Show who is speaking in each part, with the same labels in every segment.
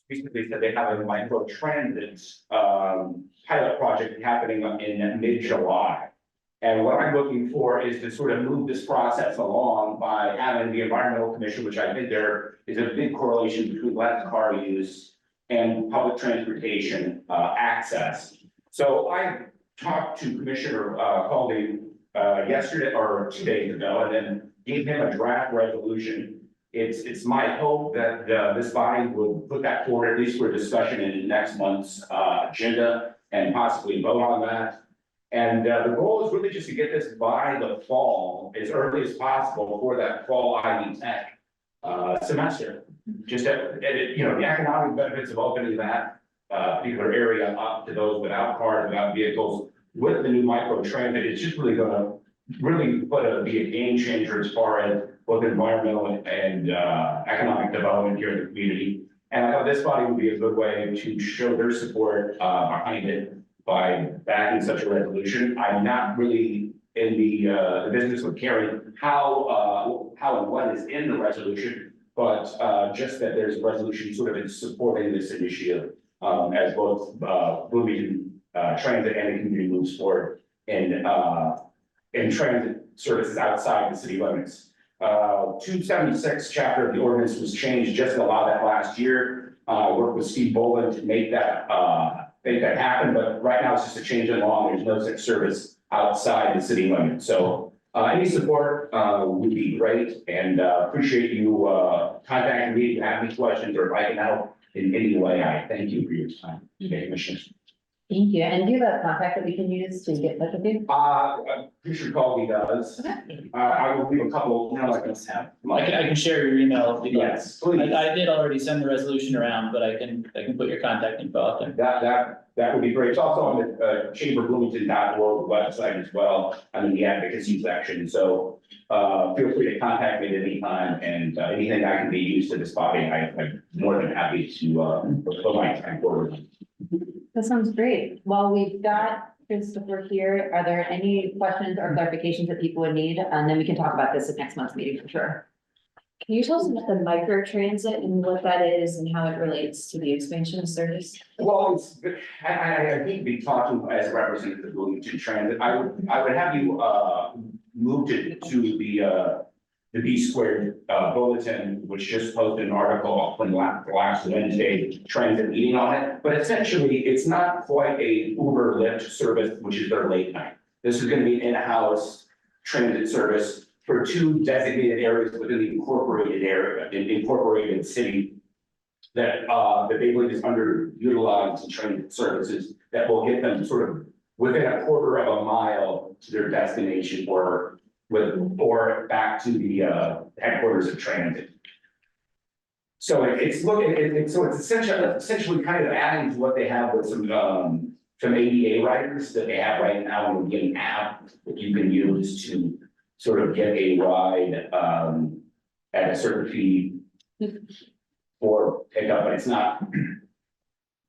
Speaker 1: recently said they have a micro transit pilot project happening in mid-July. And what I'm looking for is to sort of move this process along by having the environmental commission, which I think there is a big correlation between less car use and public transportation access. So I talked to Commissioner Colby yesterday or 2 days ago, and then gave him a draft resolution. It's my hope that this body will put that forward at least for discussion in next month's agenda and possibly vote on that. And the goal is really just to get this by the fall, as early as possible for that fall Ivy Tech semester. Just at, the economic benefits of opening that particular area up to those without cars, without vehicles, with the new micro transit, it's just really gonna be a game changer as far as both environmental and economic development here in the community. And I thought this body would be a good way to show their support behind it by backing such a resolution. I'm not really in the business of caring how and what is in the resolution, but just that there's a resolution sort of in supporting this initiative as both Bloomington Transit and the community moves forward in transit services outside the city limits. 276 chapter of the ordinance was changed just to allow that last year. I worked with Steve Boland to make that happen, but right now it's just a change in law. There's no such service outside the city limits. So any support would be great, and appreciate you contacting me if you have any questions or if I can help in any way. I thank you for your time today, Commissioners.
Speaker 2: Thank you. And do you have a contact that we can use to get in touch with you?
Speaker 1: Commissioner Colby does. I will leave a couple, like I have.
Speaker 3: I can share your email if you'd like.
Speaker 1: Yes, please.
Speaker 3: I did already send the resolution around, but I can put your contact info out there.
Speaker 1: That would be great. It's also on the chamberbloomington.org website as well. I'm in the advocacy section, so feel free to contact me at any time, and anything that can be used to this body, I'm more than happy to put my time forward.
Speaker 2: That sounds great. Well, we've got Christopher here. Are there any questions or clarifications that people would need? And then we can talk about this at next month's meeting for sure.
Speaker 4: Can you tell us about the micro transit and what that is and how it relates to the expansion of service?
Speaker 1: Well, I need to be talking as a representative of Bloomington Transit. I would have you moved it to the B squared bulletin, which just posted an article from last Wednesday, transit meeting on it. But essentially, it's not quite a Uber Lyft service, which is their late night. This is going to be in-house transit service for 2 designated areas within the incorporated city that they believe is underutilized transit services that will get them sort of within a quarter of a mile to their destination or back to the headquarters of transit. So it's essentially kind of adding to what they have with some ADA riders that they have right now, and getting an app that you can use to sort of get a ride at a certain fee for pickup, but it's not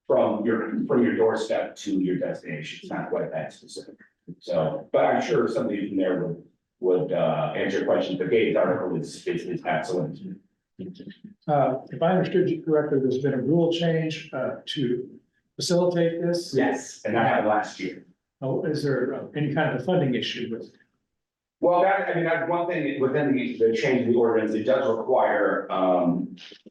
Speaker 1: from your doorstep to your destination. It's not quite that specific. So, but I'm sure somebody from there would answer your question. The Gates article is excellent.
Speaker 5: If I understood you correctly, there's been a rule change to facilitate this.
Speaker 1: Yes, and that happened last year.
Speaker 5: Oh, is there any kind of a funding issue with?
Speaker 1: Well, that's one thing within the change in the ordinance. It does require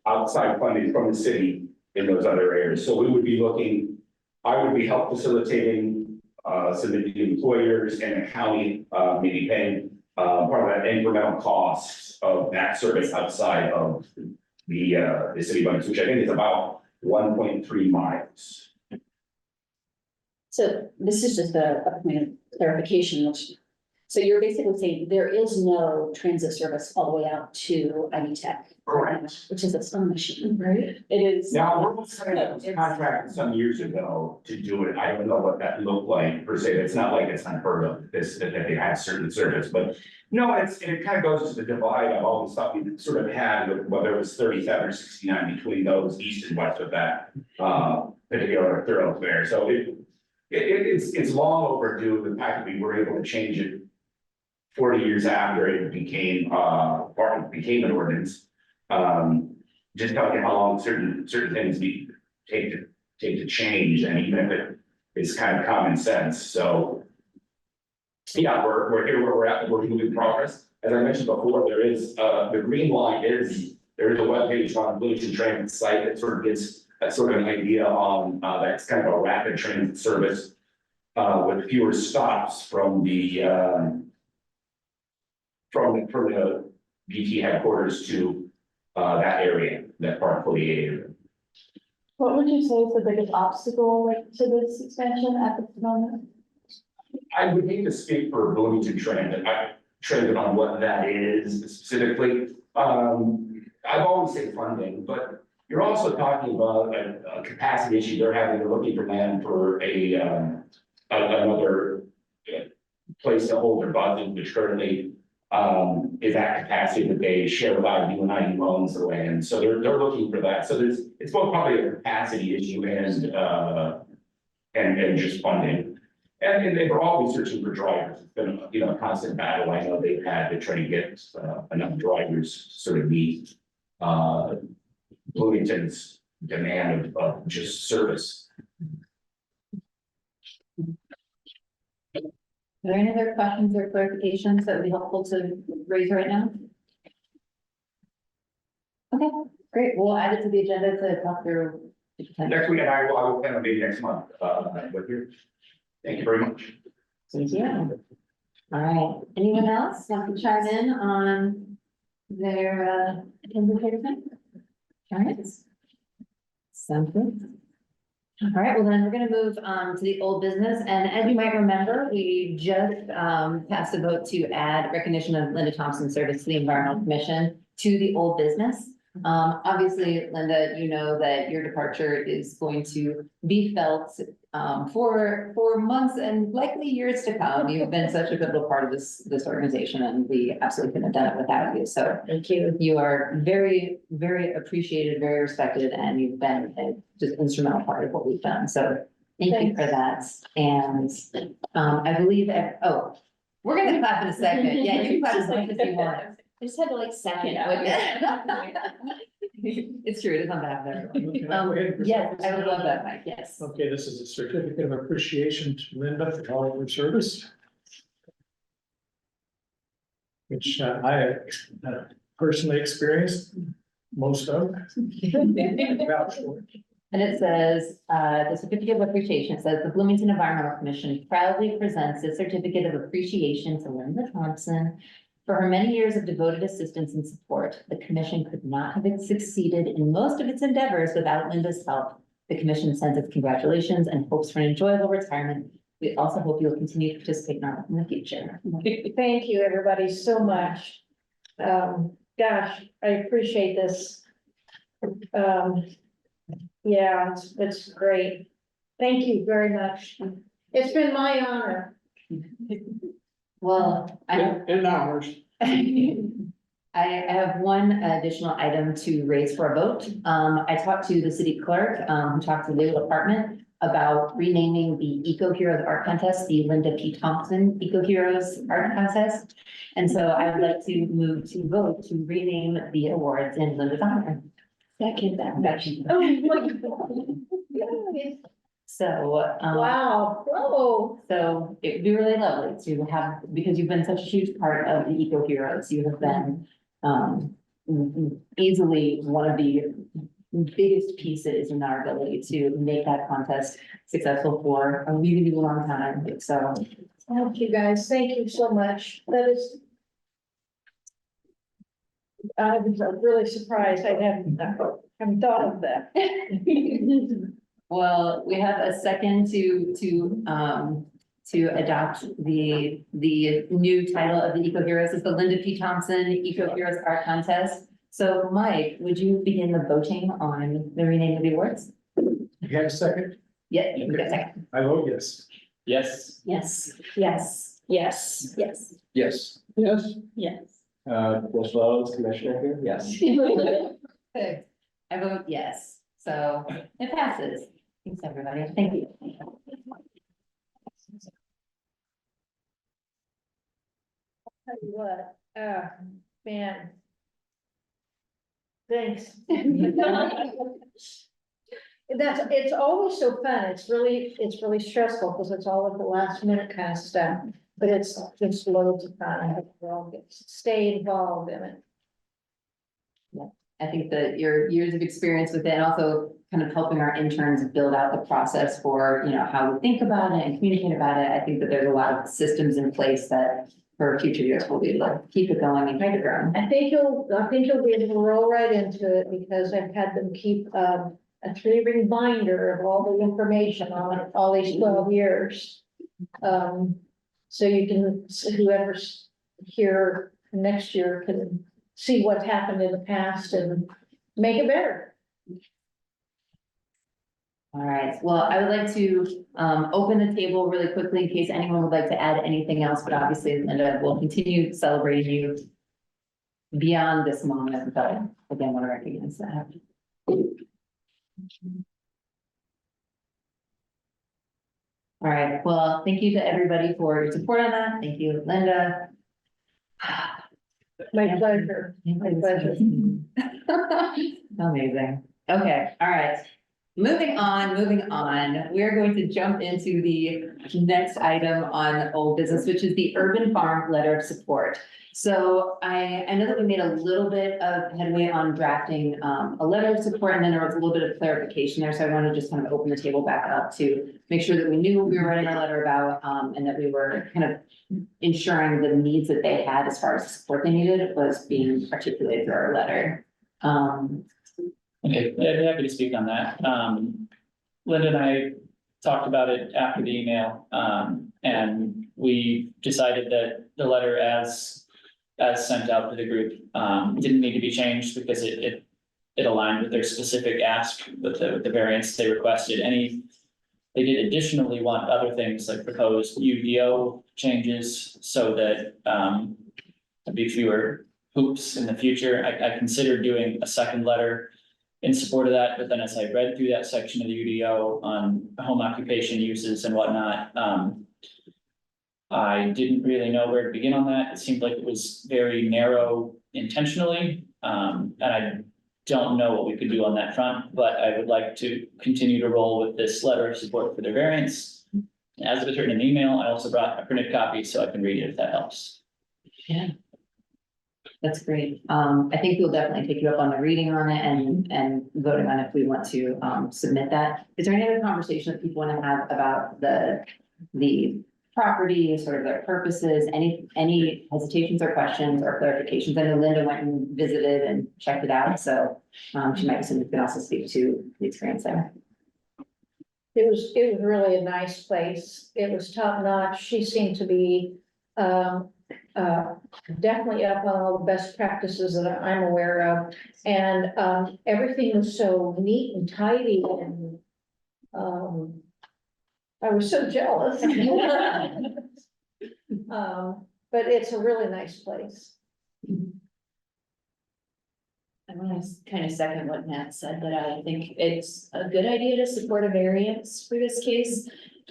Speaker 1: outside funding from the city in those other areas. So we would be looking, I would be help facilitating so that the employers and the county maybe paying part of that incremental costs of that service outside of the city limits, which I think is about 1.3 miles.
Speaker 4: So this is just a point of clarification, so you're basically saying there is no transit service all the way out to Ivy Tech.
Speaker 1: Correct.
Speaker 4: Which is astonishing, right? It is.
Speaker 1: Now, we're signing a contract some years ago to do it. I don't know what that looked like per se. It's not like it's unheard of this, that they have certain service, but no, it kind of goes to the divide of all the stuff we sort of had with whether it was 37 or 69 between those east and west of that particular thoroughfare. So it's long overdue. The fact that we were able to change it 40 years after it became an ordinance. just telling you how long certain things take to change, and even if it is kind of common sense, so. Yeah, we're here where we're at, we're moving progress. As I mentioned before, there is, the green line there is a webpage on Bloomington Transit site that sort of gives a sort of an idea on, that's kind of a rapid transit service. With fewer stops from the, from the BT headquarters to, that area, that part 48.
Speaker 6: What would you say is the biggest obstacle like to this expansion at the moment?
Speaker 1: I would need to speak for Bloomington Transit on what that is specifically. I've always said funding, but you're also talking about a capacity issue. They're looking for land for another place to hold their buses, which currently is at capacity that they share with IU owns the land. So they're looking for that. So it's both probably a capacity issue and just funding. And they were always searching for drivers. It's been, a constant battle. I know they've had to try to get enough drivers to sort of meet Bloomington's demand of just service.
Speaker 2: Are there any other questions or clarifications that would be helpful to raise right now? Okay, great. We'll add it to the agenda to talk through.
Speaker 1: Next week, and I will kind of maybe next month, with you. Thank you very much.
Speaker 2: Thank you. All right, anyone else want to chime in on their indicator thing? All right. Sounds good. All right, well then we're gonna move to the old business, and as you might remember, we just passed a vote to add recognition of Linda Thompson's service to the Environmental Commission to the old business. Obviously, Linda, you know that your departure is going to be felt for months and likely years to come. You've been such a pivotal part of this organization, and we absolutely couldn't have done it without you. So
Speaker 6: Thank you.
Speaker 2: you are very, very appreciated, very respected, and you've been a just instrumental part of what we've done. So thank you
Speaker 6: Thanks.
Speaker 2: for that. And I believe that, we're gonna clap in a second. Yeah, you can clap as much as you want.
Speaker 4: I just had to like second.
Speaker 2: It's true, it is on behalf of everyone.
Speaker 5: Can I go ahead and
Speaker 2: Yes,
Speaker 5: present
Speaker 2: I would
Speaker 5: this
Speaker 2: love
Speaker 5: now?
Speaker 2: that, Mike, yes.
Speaker 5: Okay, this is a certificate of appreciation to Linda for all of her service. Which I personally experienced most of. Vouch for it.
Speaker 2: And it says, the certificate of appreciation says the Bloomington Environmental Commission proudly presents a certificate of appreciation to Linda Thompson. For her many years of devoted assistance and support, the commission could not have succeeded in most of its endeavors without Linda's help. The commission sends its congratulations and hopes for an enjoyable retirement. We also hope you'll continue to participate in our work in the future.
Speaker 6: Thank you, everybody, so much. Gosh, I appreciate this. Yeah, it's great. Thank you very much. It's been my honor.
Speaker 2: Well, I
Speaker 5: In hours.
Speaker 2: I have one additional item to raise for a vote. I talked to the city clerk, who talked to the legal department about renaming the Eco Heroes Art Contest, the Linda P. Thompson Eco Heroes Art Contest. And so I would like to move to vote to rename the awards in Linda's honor.
Speaker 4: Second that.
Speaker 6: Oh, my God.
Speaker 2: So,
Speaker 6: Wow, oh,
Speaker 2: so it would be really lovely to have, because you've been such a huge part of the Eco Heroes, you have been easily one of the biggest pieces in our ability to make that contest successful for a really, really long time. So
Speaker 6: thank you, guys. Thank you so much. That is. I was really surprised. I hadn't thought of that.
Speaker 2: well, we have a second to adopt the new title of the Eco Heroes. It's the Linda P. Thompson Eco Heroes Art Contest. So Mike, would you begin the voting on the renaming of the awards?
Speaker 5: You have a second?
Speaker 2: Yeah, you can get a second.
Speaker 5: I vote yes.
Speaker 3: Yes.
Speaker 4: Yes,
Speaker 6: Yes, yes.
Speaker 4: yes,
Speaker 7: Yes.
Speaker 5: Yes.
Speaker 4: yes.
Speaker 7: Ms. Wells, Commissioner here, yes.
Speaker 2: Okay. I vote yes, so it passes. Thanks, everybody. Thank you.
Speaker 6: Tell you what, man. Thanks. It's always so fun. It's really stressful because it's all at the last minute kind of stuff. But it's loads of fun. I hope we all get stay involved in it.
Speaker 2: I think that your years of experience with it and also kind of helping our interns build out the process for, you know, how we think about it and communicate about it. I think that there's a lot of systems in place that for future years we'll be able to keep it going and keep it growing.
Speaker 6: I think you'll be able to roll right into it because I've had them keep a 3-ring binder of all the information on all these 12 years. So you can, whoever's here next year can see what's happened in the past and make it better.
Speaker 2: All right, well, I would like to open the table really quickly in case anyone would like to add anything else, but obviously Linda will continue celebrating you beyond this moment, but again, want to recognize that. All right, well, thank you to everybody for your support on that. Thank you, Linda.
Speaker 6: My pleasure. My pleasure.
Speaker 2: Amazing. Okay, all right. Moving on. We're going to jump into the next item on old business, which is the urban farm letter of support. So I know that we made a little bit of headway on drafting a letter of support, and then there was a little bit of clarification there. So I want to just kind of open the table back up to make sure that we knew what we were writing a letter about, and that we were kind of ensuring the needs that they had as far as the support they needed was being articulated through our letter.
Speaker 3: Okay, I'd be happy to speak on that. Linda and I talked about it after the email, and we decided that the letter as sent out to the group, didn't need to be changed because it aligned with their specific ask with the variance they requested. They did additionally want other things like proposed UDO changes so that, there'd be fewer hoops in the future. I considered doing a second letter in support of that, but then as I read through that section of the UDO on home occupation uses and whatnot, I didn't really know where to begin on that. It seemed like it was very narrow intentionally, and I don't know what we could do on that front, but I would like to continue to roll with this letter of support for their variance. As it was written in an email, I also brought a printed copy so I can read it if that helps.
Speaker 2: Yeah. That's great. I think we'll definitely take you up on the reading on it and voting on if we want to submit that. Is there any other conversation that people want to have about the property, sort of their purposes, any hesitations or questions or clarifications? I know Linda went and visited and checked it out, so she might can also speak to the experience there.
Speaker 6: It was really a nice place. It was top notch. She seemed to be definitely up on all the best practices that I'm aware of. And everything was so neat and tidy and I was so jealous. But it's a really nice place.
Speaker 8: I want to kind of second what Matt said, that I think it's a good idea to support a variance for this case,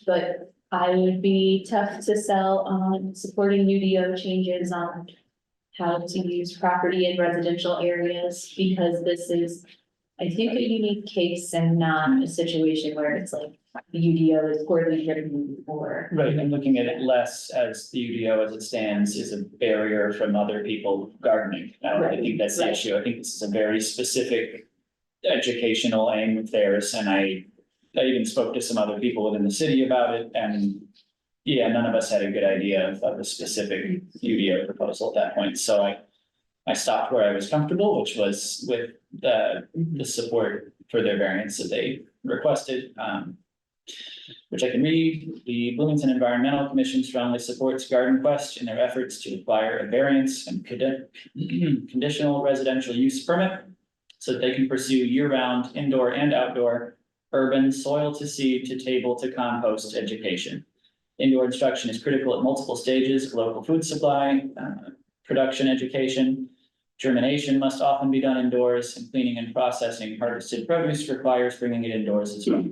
Speaker 8: but I would be tough to sell on supporting UDO changes on how to use property in residential areas, because this is, I think, a unique case and not a situation where it's like the UDO is poorly written or.
Speaker 3: Right, I'm looking at it less as the UDO as it stands is a barrier from other people gardening. I think that's the issue. I think this is a very specific educational aim of theirs, and I even spoke to some other people within the city about it, and yeah, none of us had a good idea of the specific UDO proposal at that point, so I stopped where I was comfortable, which was with the support for their variance that they requested, which I can read. The Bloomington Environmental Commission strongly supports Garden Quest in their efforts to acquire a variance and conditional residential use permit so that they can pursue year-round indoor and outdoor urban soil to seed to table to compost education. Indoor instruction is critical at multiple stages: local food supply, production education. Germination must often be done indoors, and cleaning and processing harvested produce requires bringing it indoors as well.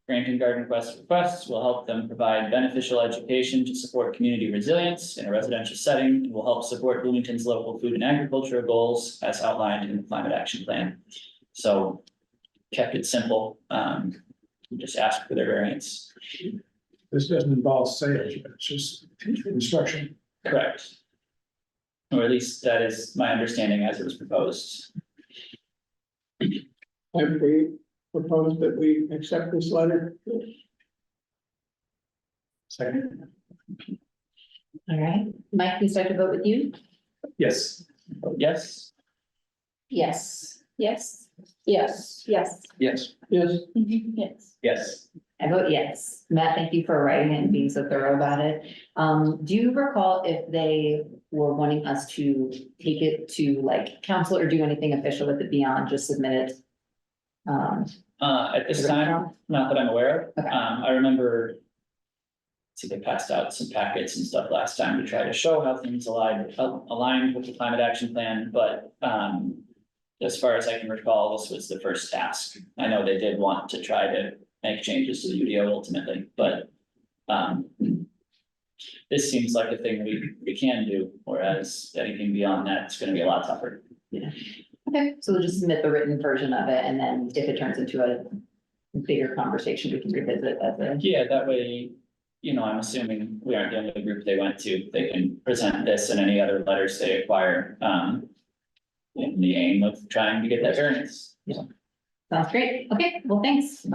Speaker 3: granting garden requests will help them provide beneficial education to support community resilience in a residential setting, and will help support Bloomington's local food and agricultural goals as outlined in the climate action plan. So kept it simple, just ask for their variance.
Speaker 5: This doesn't involve sales, it's just construction.
Speaker 3: Correct. Or at least that is my understanding as it was proposed.
Speaker 9: Have we proposed that we accept this letter?
Speaker 5: Second.
Speaker 2: All right, Mike, we start to vote with you?
Speaker 5: Yes.
Speaker 3: Yes,
Speaker 4: Yes.
Speaker 8: Yes.
Speaker 6: Yes.
Speaker 4: Yes.
Speaker 7: Yes.
Speaker 9: Yes.
Speaker 8: Yes.
Speaker 3: yes.
Speaker 2: I vote yes. Matt, thank you for writing it and being so thorough about it. Do you recall if they were wanting us to take it to like council or do anything official with it beyond just submit it?
Speaker 3: At this time, not that I'm aware of,
Speaker 2: Okay.
Speaker 3: I remember. See, they passed out some packets and stuff last time to try to show how things aligned with the climate action plan, but, as far as I can recall, this was the first task. I know they did want to try to make changes to the UDO ultimately, but, this seems like a thing we can do, whereas anything beyond that, it's gonna be a lot tougher.
Speaker 2: Okay, so we'll just submit the written version of it, and then if it turns into a bigger conversation, we can revisit as a.
Speaker 3: Yeah, that way, I'm assuming we aren't the only group they went to, they can present this and any other letters they acquire, in the aim of trying to get that variance.
Speaker 2: Sounds great. Okay, well, thanks.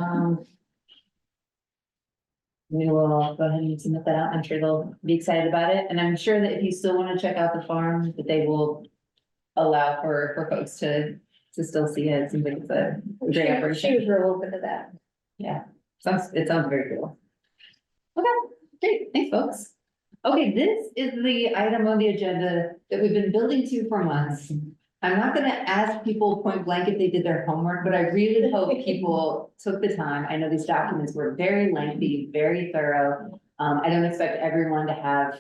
Speaker 2: We will go ahead and submit that out. I'm sure they'll be excited about it. And I'm sure that if you still want to check out the farm, that they will allow for folks to still see it. It seems like it's a great
Speaker 6: She
Speaker 2: operation.
Speaker 6: was real open to that.
Speaker 2: Yeah, it sounds very cool. Okay, great. Thanks, folks. Okay, this is the item on the agenda that we've been building to for months. I'm not gonna ask people point blank if they did their homework, but I really hope people took the time. I know these documents were very lengthy, very thorough. I don't expect everyone to have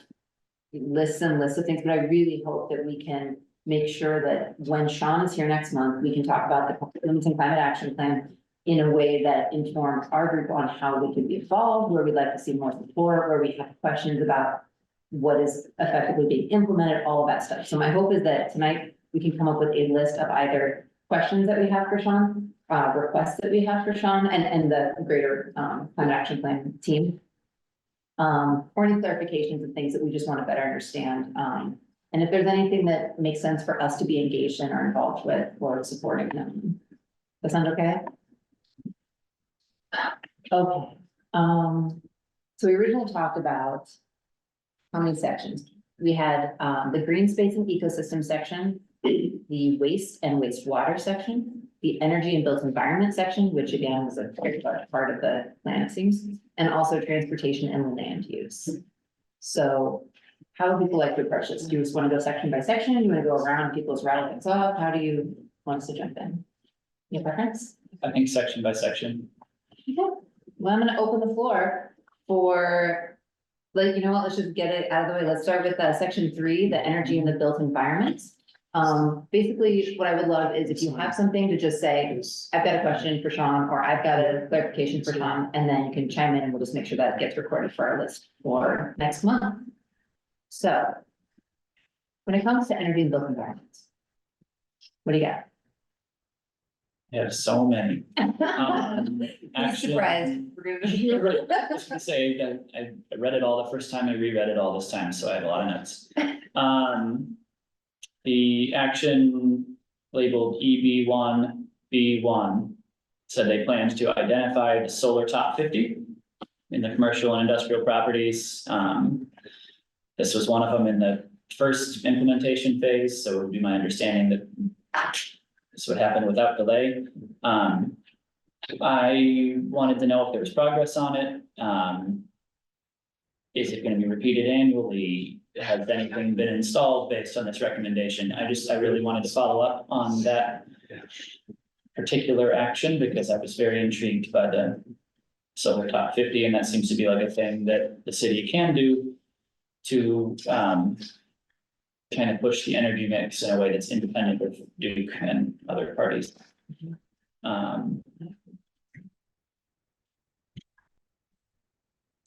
Speaker 2: lists and lists of things, but I really hope that we can make sure that when Sean is here next month, we can talk about the Bloomington Climate Action Plan in a way that informs our group on how we could be involved, where we'd like to see more support, where we have questions about what is effectively being implemented, all of that stuff. So my hope is that tonight we can come up with a list of either questions that we have for Sean, requests that we have for Sean and the greater climate action plan team. Or any clarifications and things that we just want to better understand. And if there's anything that makes sense for us to be engaged in or involved with or supporting them. That sound okay? Okay, so we originally talked about how many sections? We had the green space and ecosystem section, the waste and wastewater section, the energy and built environment section, which again was a very large part of the plan, it seems, and also transportation and land use. So how do people like to approach this? Do you just want to go section by section? Do you want to go around, people just rattle things off? How do you want us to jump in? Your preference?
Speaker 3: I think section by section.
Speaker 2: Okay, well, I'm gonna open the floor for, like, you know what, let's just get it out of the way. Let's start with section 3, the energy and the built environment. Basically, what I would love is if you have something to just say, I've got a question for Sean, or I've got a clarification for Sean, and then you can chime in and we'll just make sure that gets recorded for our list for next month. So when it comes to energy and built environment, what do you got?
Speaker 3: I have so many.
Speaker 2: Be
Speaker 3: Actually,
Speaker 2: surprised.
Speaker 3: I was gonna say that I read it all the first time, I reread it all this time, so I have a lot of notes. The action labeled EB1, B1 said they planned to identify the solar top 50 in the commercial and industrial properties. This was one of them in the first implementation phase, so it would be my understanding that this would happen without delay. I wanted to know if there was progress on it. Is it gonna be repeated annually? Has anything been installed based on this recommendation? I really wanted to follow up on that particular action because I was very intrigued by the solar top 50, and that seems to be like a thing that the city can do to kind of push the energy mix in a way that's independent of Duke and other parties.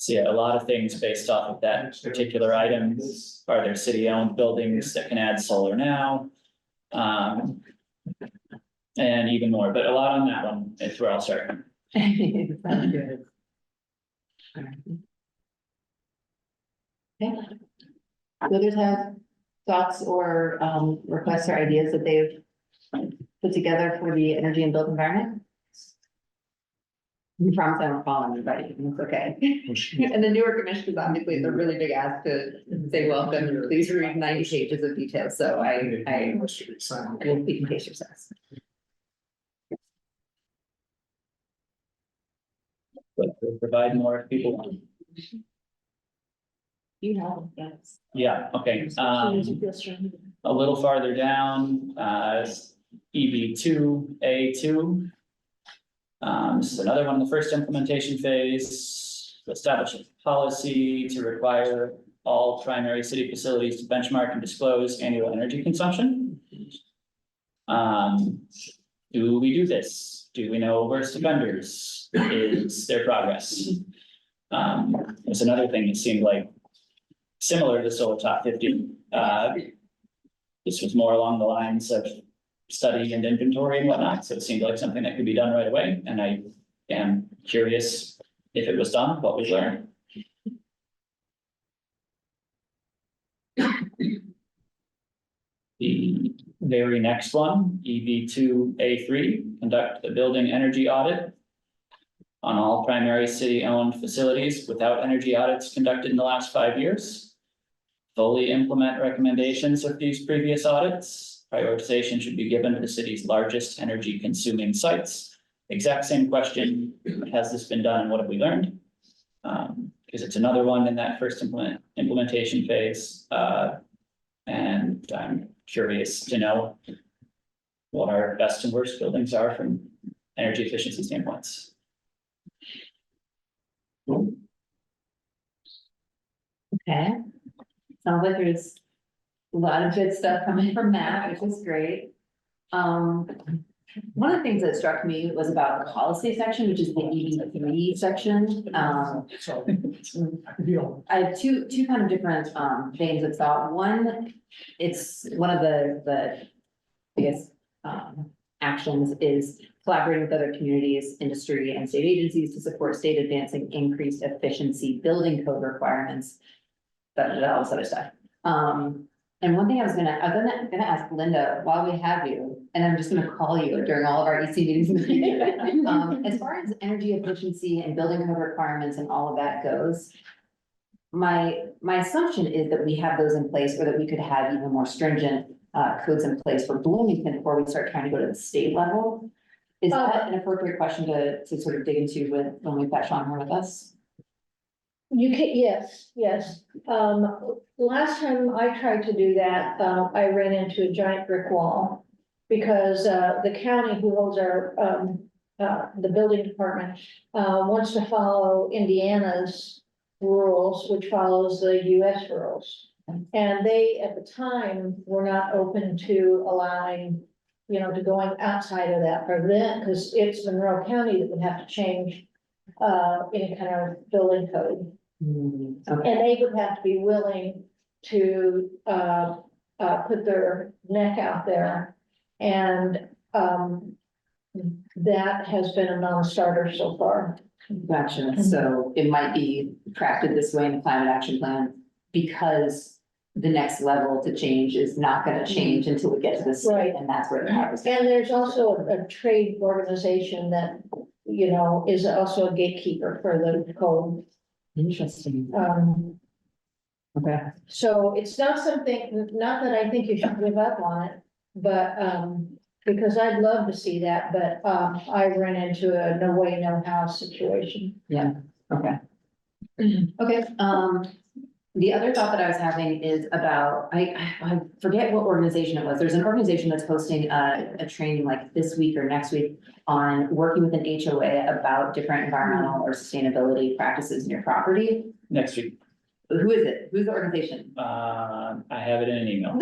Speaker 3: So yeah, a lot of things based off of that particular item. Are there city-owned buildings that can add solar now? And even more, but a lot on that one, is where I'll start.
Speaker 2: Sounds good. Okay. Others have thoughts or requests or ideas that they've put together for the energy and built environment? You promise I won't call everybody, it's okay. And the newer commissioners, obviously, it's a really big ask to say welcome, and please read 90 pages of detail, so I will speak in case you're says.
Speaker 3: But we'll provide more if people want.
Speaker 8: You know, yes.
Speaker 3: Yeah, okay, a little farther down, EV2, A2. This is another one in the first implementation phase, establish a policy to require all primary city facilities to benchmark and disclose annual energy consumption. Do we do this? Do we know worst offenders? Is there progress? There's another thing that seemed like similar to Solar Top 50. This was more along the lines of study and inventory and whatnot, so it seemed like something that could be done right away, and I am curious if it was done, what we learned. The very next one, EV2A3, conduct the building energy audit on all primary city-owned facilities without energy audits conducted in the last 5 years. Fully implement recommendations of these previous audits. Prioritization should be given to the city's largest energy consuming sites. Exact same question, has this been done and what have we learned? Because it's another one in that first implementation phase. And I'm curious to know what our best and worst buildings are from energy efficiency standpoints.
Speaker 2: Okay. Sounds like there's a lot of good stuff coming from that, which is great. One of the things that struck me was about the policy section, which is the EV3 section. I have two kind of different veins of thought. One, it's one of the I guess actions is collaborating with other communities, industry, and state agencies to support state advancing increased efficiency building code requirements. All this other stuff. And one thing I was gonna ask Linda while we have you, and I'm just gonna call you during all of our EC meetings in the future. As far as energy efficiency and building code requirements and all of that goes. My assumption is that we have those in place, or that we could have even more stringent codes in place for Bloomington before we start trying to go to the state level. Is that an appropriate question to sort of dig into when we've got Sean here with us?
Speaker 6: You can, yes. Last time I tried to do that, I ran into a giant brick wall. Because, the county who holds our, the building department, wants to follow Indiana's rules, which follows the US rules. And they, at the time, were not open to allowing, to going outside of that for them, because it's Monroe County that would have to change any kind of building code.
Speaker 2: Okay.
Speaker 6: And they would have to be willing to put their neck out there. And that has been a non-starter so far.
Speaker 2: Gotcha. So it might be crafted this way in the climate action plan because the next level to change is not gonna change until we get to the state,
Speaker 6: Right.
Speaker 2: and that's where the power is.
Speaker 6: And there's also a trade organization that, is also a gatekeeper for the code.
Speaker 2: Interesting. Okay.
Speaker 6: So it's not something, not that I think you should give up on it, but, because I'd love to see that, but, I ran into a no way, no how situation.
Speaker 2: Yeah, okay. Okay, the other thought that I was having is about, I forget what organization it was. There's an organization that's hosting a training like this week or next week on working with an HOA about different environmental or sustainability practices in your property.
Speaker 3: Next week,
Speaker 2: Who is it? Who's the organization?
Speaker 3: I have it in an email.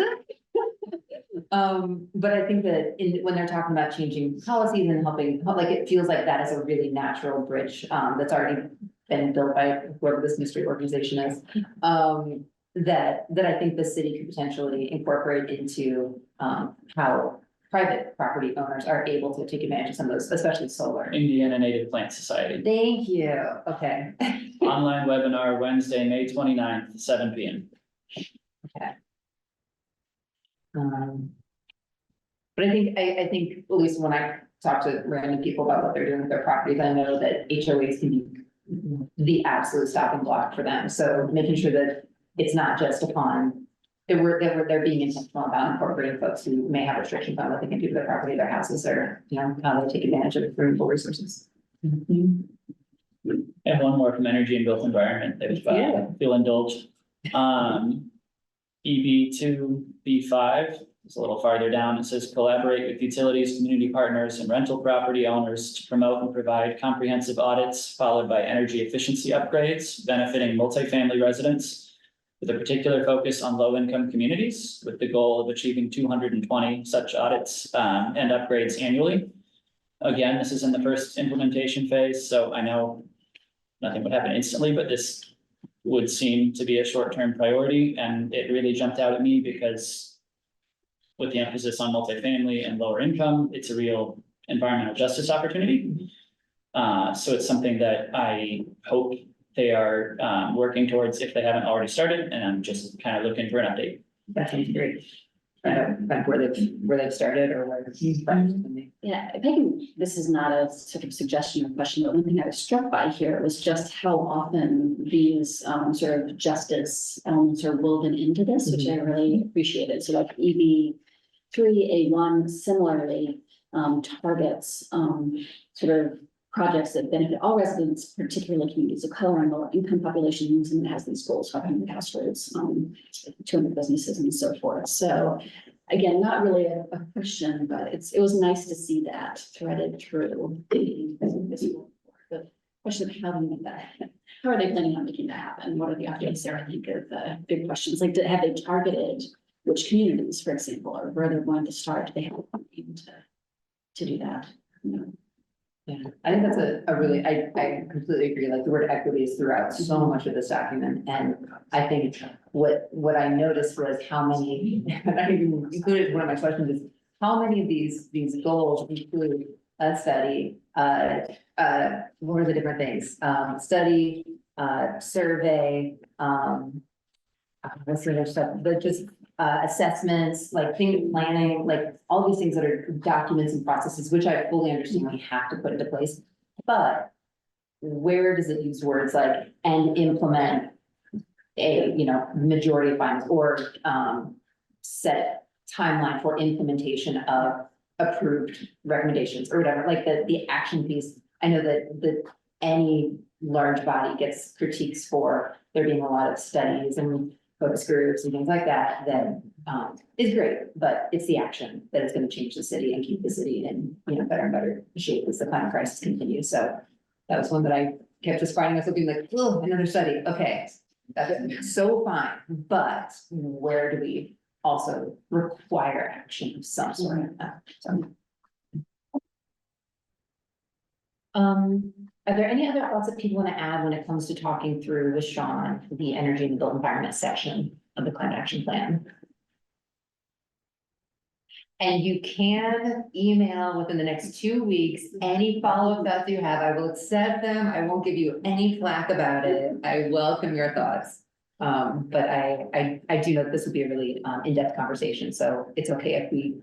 Speaker 2: But I think that when they're talking about changing policies and helping, like, it feels like that is a really natural bridge, that's already been built by whoever this mystery organization is. That I think the city could potentially incorporate into, how private property owners are able to take advantage of some of those, especially solar.
Speaker 3: Indiana Native Plant Society,
Speaker 2: Thank you, okay.
Speaker 3: online webinar Wednesday, May 29th, 7 p.m.
Speaker 2: But I think, at least when I talk to random people about what they're doing with their properties, I know that HOAs can be the absolute stopping block for them, so making sure that it's not just upon, they're being intentional about incorporating folks who may have restrictions on what they can do to their property, their houses, or, you know, how they take advantage of renewable resources.
Speaker 3: And one more from Energy and Built Environment, if you'll indulge. EB 2B5 is a little farther down. It says collaborate with utilities, community partners, and rental property owners to promote and provide comprehensive audits, followed by energy efficiency upgrades benefiting multifamily residents, with a particular focus on low-income communities, with the goal of achieving 220 such audits and upgrades annually. Again, this is in the first implementation phase, so I know nothing would happen instantly, but this would seem to be a short-term priority, and it really jumped out at me because with the emphasis on multifamily and lower income, it's a real environmental justice opportunity. So it's something that I hope they are working towards if they haven't already started, and I'm just kind of looking for an update.
Speaker 2: That sounds great. Like where they've started or where.
Speaker 4: Yeah, I think this is not a sort of suggestion or question, but one thing I was struck by here was just how often these sort of justice elements are woven into this, which I really appreciated. So like EB 3A1 similarly targets sort of projects that benefit all residents, particularly communities of color and lower income populations, and it has these goals, 500 households, 200 businesses and so forth. So again, not really a question, but it was nice to see that threaded through the question of how do we make that happen? How are they planning on making that happen? What are the updates there? I think are the big questions, like have they targeted which communities, for example, or where they're going to start? Do they have even to do that? You know?
Speaker 2: Yeah, I think that's a really, I completely agree, like the word equity is throughout so much of this document, and I think what I noticed was how many, I even included one of my questions is, how many of these goals include a study, what are the different things, study, survey, what's the other stuff, but just assessments, like thing planning, like all these things that are documents and processes, which I fully understand we have to put into place. But where does it use words like and implement a, you know, majority of findings or set timeline for implementation of approved recommendations or whatever, like the action piece. I know that any large body gets critiques for there being a lot of studies and focus groups and things like that, is great, but it's the action that is going to change the city and keep the city in, you know, better and better shape as the climate crisis continues. So that was one that I kept just finding myself being like, oh, another study. Okay, that's so fine, but where do we also require action of some sort? So. Are there any other thoughts that people want to add when it comes to talking through with Sean, the energy and built environment section of the climate action plan? And you can email within the next 2 weeks, any follow-up thoughts you have, I will accept them, I won't give you any flack about it, I welcome your thoughts. But I do know that this would be a really in-depth conversation, so it's okay if we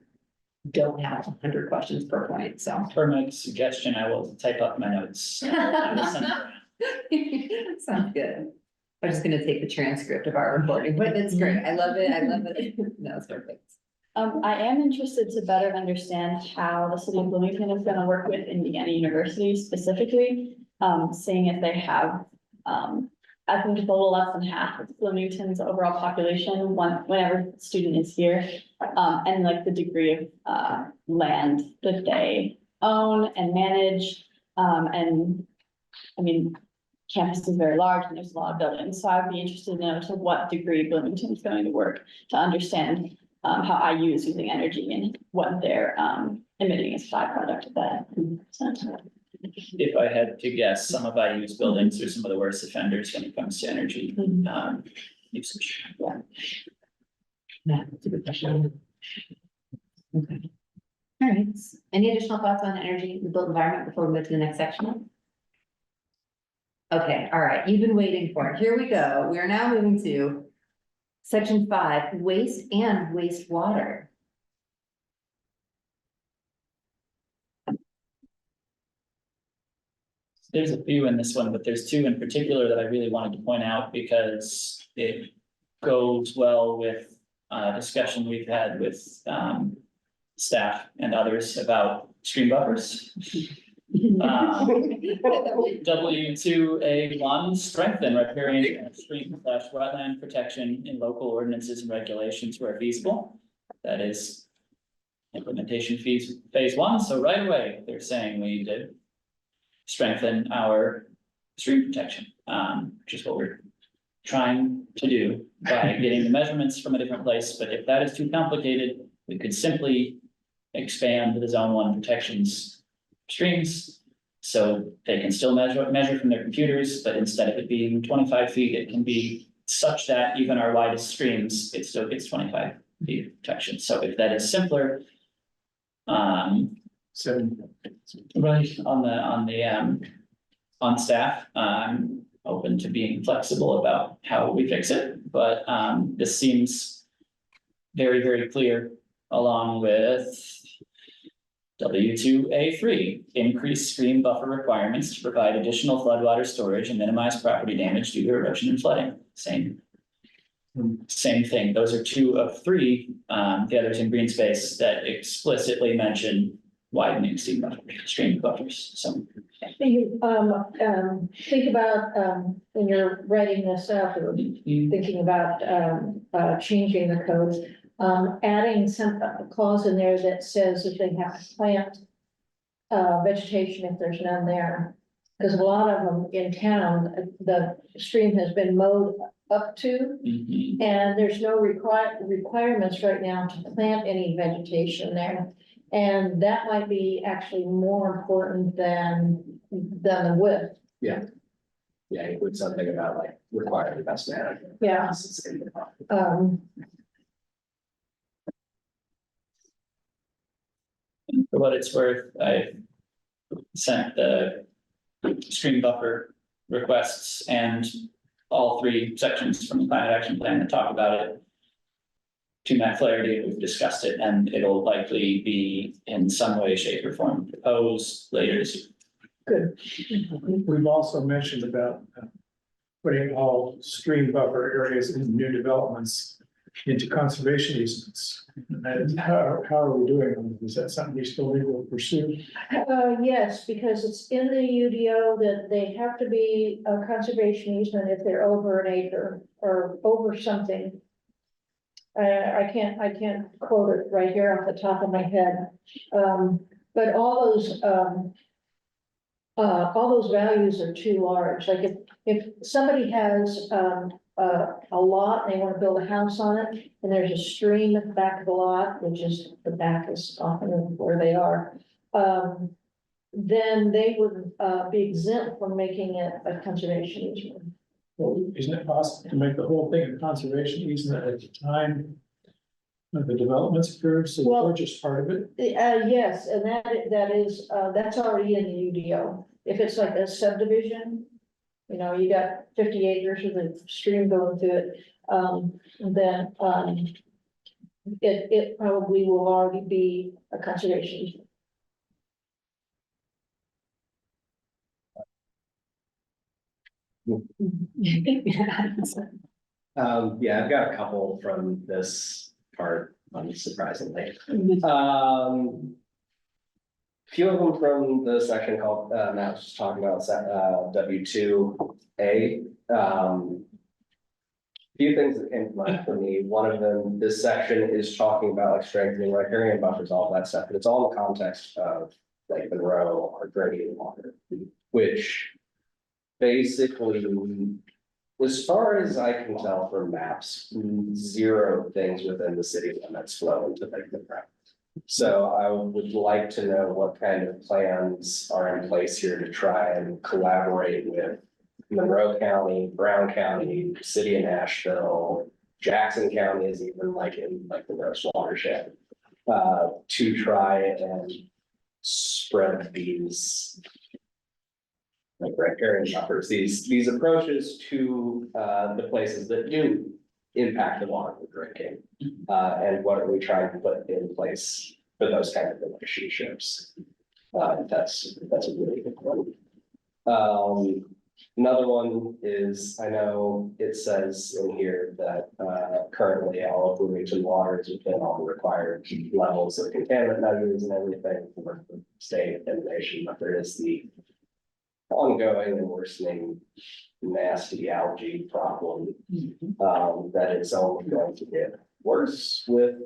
Speaker 2: don't have 100 questions per point, so.
Speaker 3: For my suggestion, I will type up my notes. And send it around.
Speaker 2: Sounds good. I'm just gonna take the transcript of our recording, but it's great, I love it, no, it's perfect.
Speaker 8: I am interested to better understand how the city of Bloomington is gonna work with Indiana University specifically, seeing if they have, I think it's a little less than half of Bloomington's overall population, whenever the student is here, and like the degree of, land that they own and manage, and I mean, campus is very large and there's a lot of buildings, so I'd be interested to know to what degree Bloomington is going to work to understand how IU is using energy and what they're emitting as a byproduct of that. So,
Speaker 3: if I had to guess, some of IU's buildings are some of the worst offenders when it comes to energy, usage.
Speaker 2: Yeah, that's a good question. Okay. All right, any additional thoughts on energy and the built environment before we move to the next section? Okay, all right, you've been waiting for it. Here we go. We are now moving to section 5, waste and wastewater.
Speaker 3: There's a few in this one, but there's two in particular that I really wanted to point out because it goes well with discussion we've had with staff and others about stream buffers. W2A1, strengthen riparian stream/wetland protection in local ordinances and regulations where feasible. That is implementation phase 1, so right away, they're saying we need to strengthen our stream protection, which is what we're trying to do by getting the measurements from a different place, but if that is too complicated, we could simply expand the zone 1 protections streams. So they can still measure from their computers, but instead of it being 25 feet, it can be such that even our widest streams, it still gets 25 feet of protection. So if that is simpler, right on staff, I'm open to being flexible about how we fix it, but this seems very, very clear along with W2A3, increase stream buffer requirements to provide additional floodwater storage and minimize property damage due to erosion and flooding. Same thing. Those are 2 of 3. The others in green space that explicitly mention widening stream buffers. So
Speaker 6: You, think about, when you're writing this up, or thinking about, changing the codes, adding some clause in there that says that they have to plant vegetation if there's none there. Because a lot of them in town, the stream has been mowed up to, and there's no requirements right now to plant any vegetation there. And that might be actually more important than the width.
Speaker 7: Yeah, include something about like required best management.
Speaker 6: Yeah.
Speaker 3: for what it's worth, I sent the stream buffer requests and all 3 sections from the climate action plan that talk about it to Matt Flaherty. We've discussed it, and it'll likely be in some way, shape, or form proposed later this year.
Speaker 6: Good.
Speaker 5: We've also mentioned about putting all stream buffer areas in new developments into conservation easements. And how are we doing on that? Is that something we still need to pursue?
Speaker 6: Yes, because it's in the UDO that they have to be a conservation easement if they're over an acre or over something. I can't quote it right here off the top of my head. But all those values are too large. Like if somebody has, a lot, and they want to build a house on it, and there's a stream at the back of the lot, which is, the back is often where they are. Then they would, be exempt from making it a conservation easement.
Speaker 5: Well, isn't it possible to make the whole thing a conservation easement at the time of the developments occurred, so
Speaker 6: Well,
Speaker 5: we're just part of it?
Speaker 6: Yes, and that is, that's already in the UDO. If it's like a subdivision, you know, you got 50 acres with a stream going through it, then, it probably will already be a conservation easement.
Speaker 7: Yeah, I've got a couple from this part, unsurprisingly. Few of them from the section called, Matt was just talking about, W2A. Few things that came to mind for me. One of them, this section is talking about like strengthening riparian buffers, all that stuff, but it's all in the context of like Monroe or drinking water, which basically, as far as I can tell from maps, 0 things within the city limits flow into like the ground. So I would like to know what kind of plans are in place here to try and collaborate with Monroe County, Brown County, City of Nashville, Jackson County is even like in like the Rose watershed. To try and spread these like riparian buffers, these approaches to the places that do impact the water we're drinking. And what are we trying to put in place for those kind of relationships? That's a really good one. Another one is, I know it says in here that currently all of Bloomington water is within all the required levels of contaminant measures and everything for the state and nation, but there is the ongoing and worsening nasty algae problem that is only going to get worse with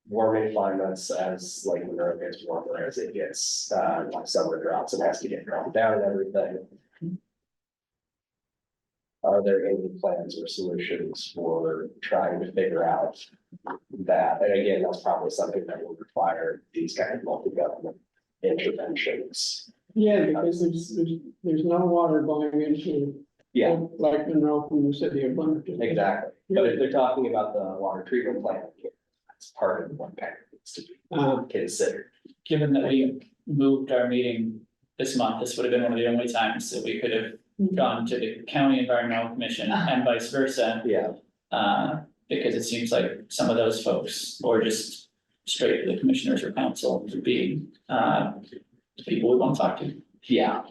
Speaker 7: warming climates as like Monroe gets warmer, as it gets like summer droughts and has to get dropped down and everything. Are there any plans or solutions for trying to figure out that? And again, that's probably something that will require these kind of multi-government interventions.
Speaker 9: Yeah, because there's no water going into.
Speaker 7: Yeah,
Speaker 9: Like Monroe from the city of Bloomington.
Speaker 7: exactly. But if they're talking about the water treatment plant, that's part of what kind of needs to be considered.
Speaker 3: Given that we moved our meeting this month, this would have been one of the only times that we could have gone to the county environmental commission and vice versa.
Speaker 7: Yeah,
Speaker 3: Because it seems like some of those folks, or just straight to the commissioners or council, would be the people we want to talk to.
Speaker 7: yeah.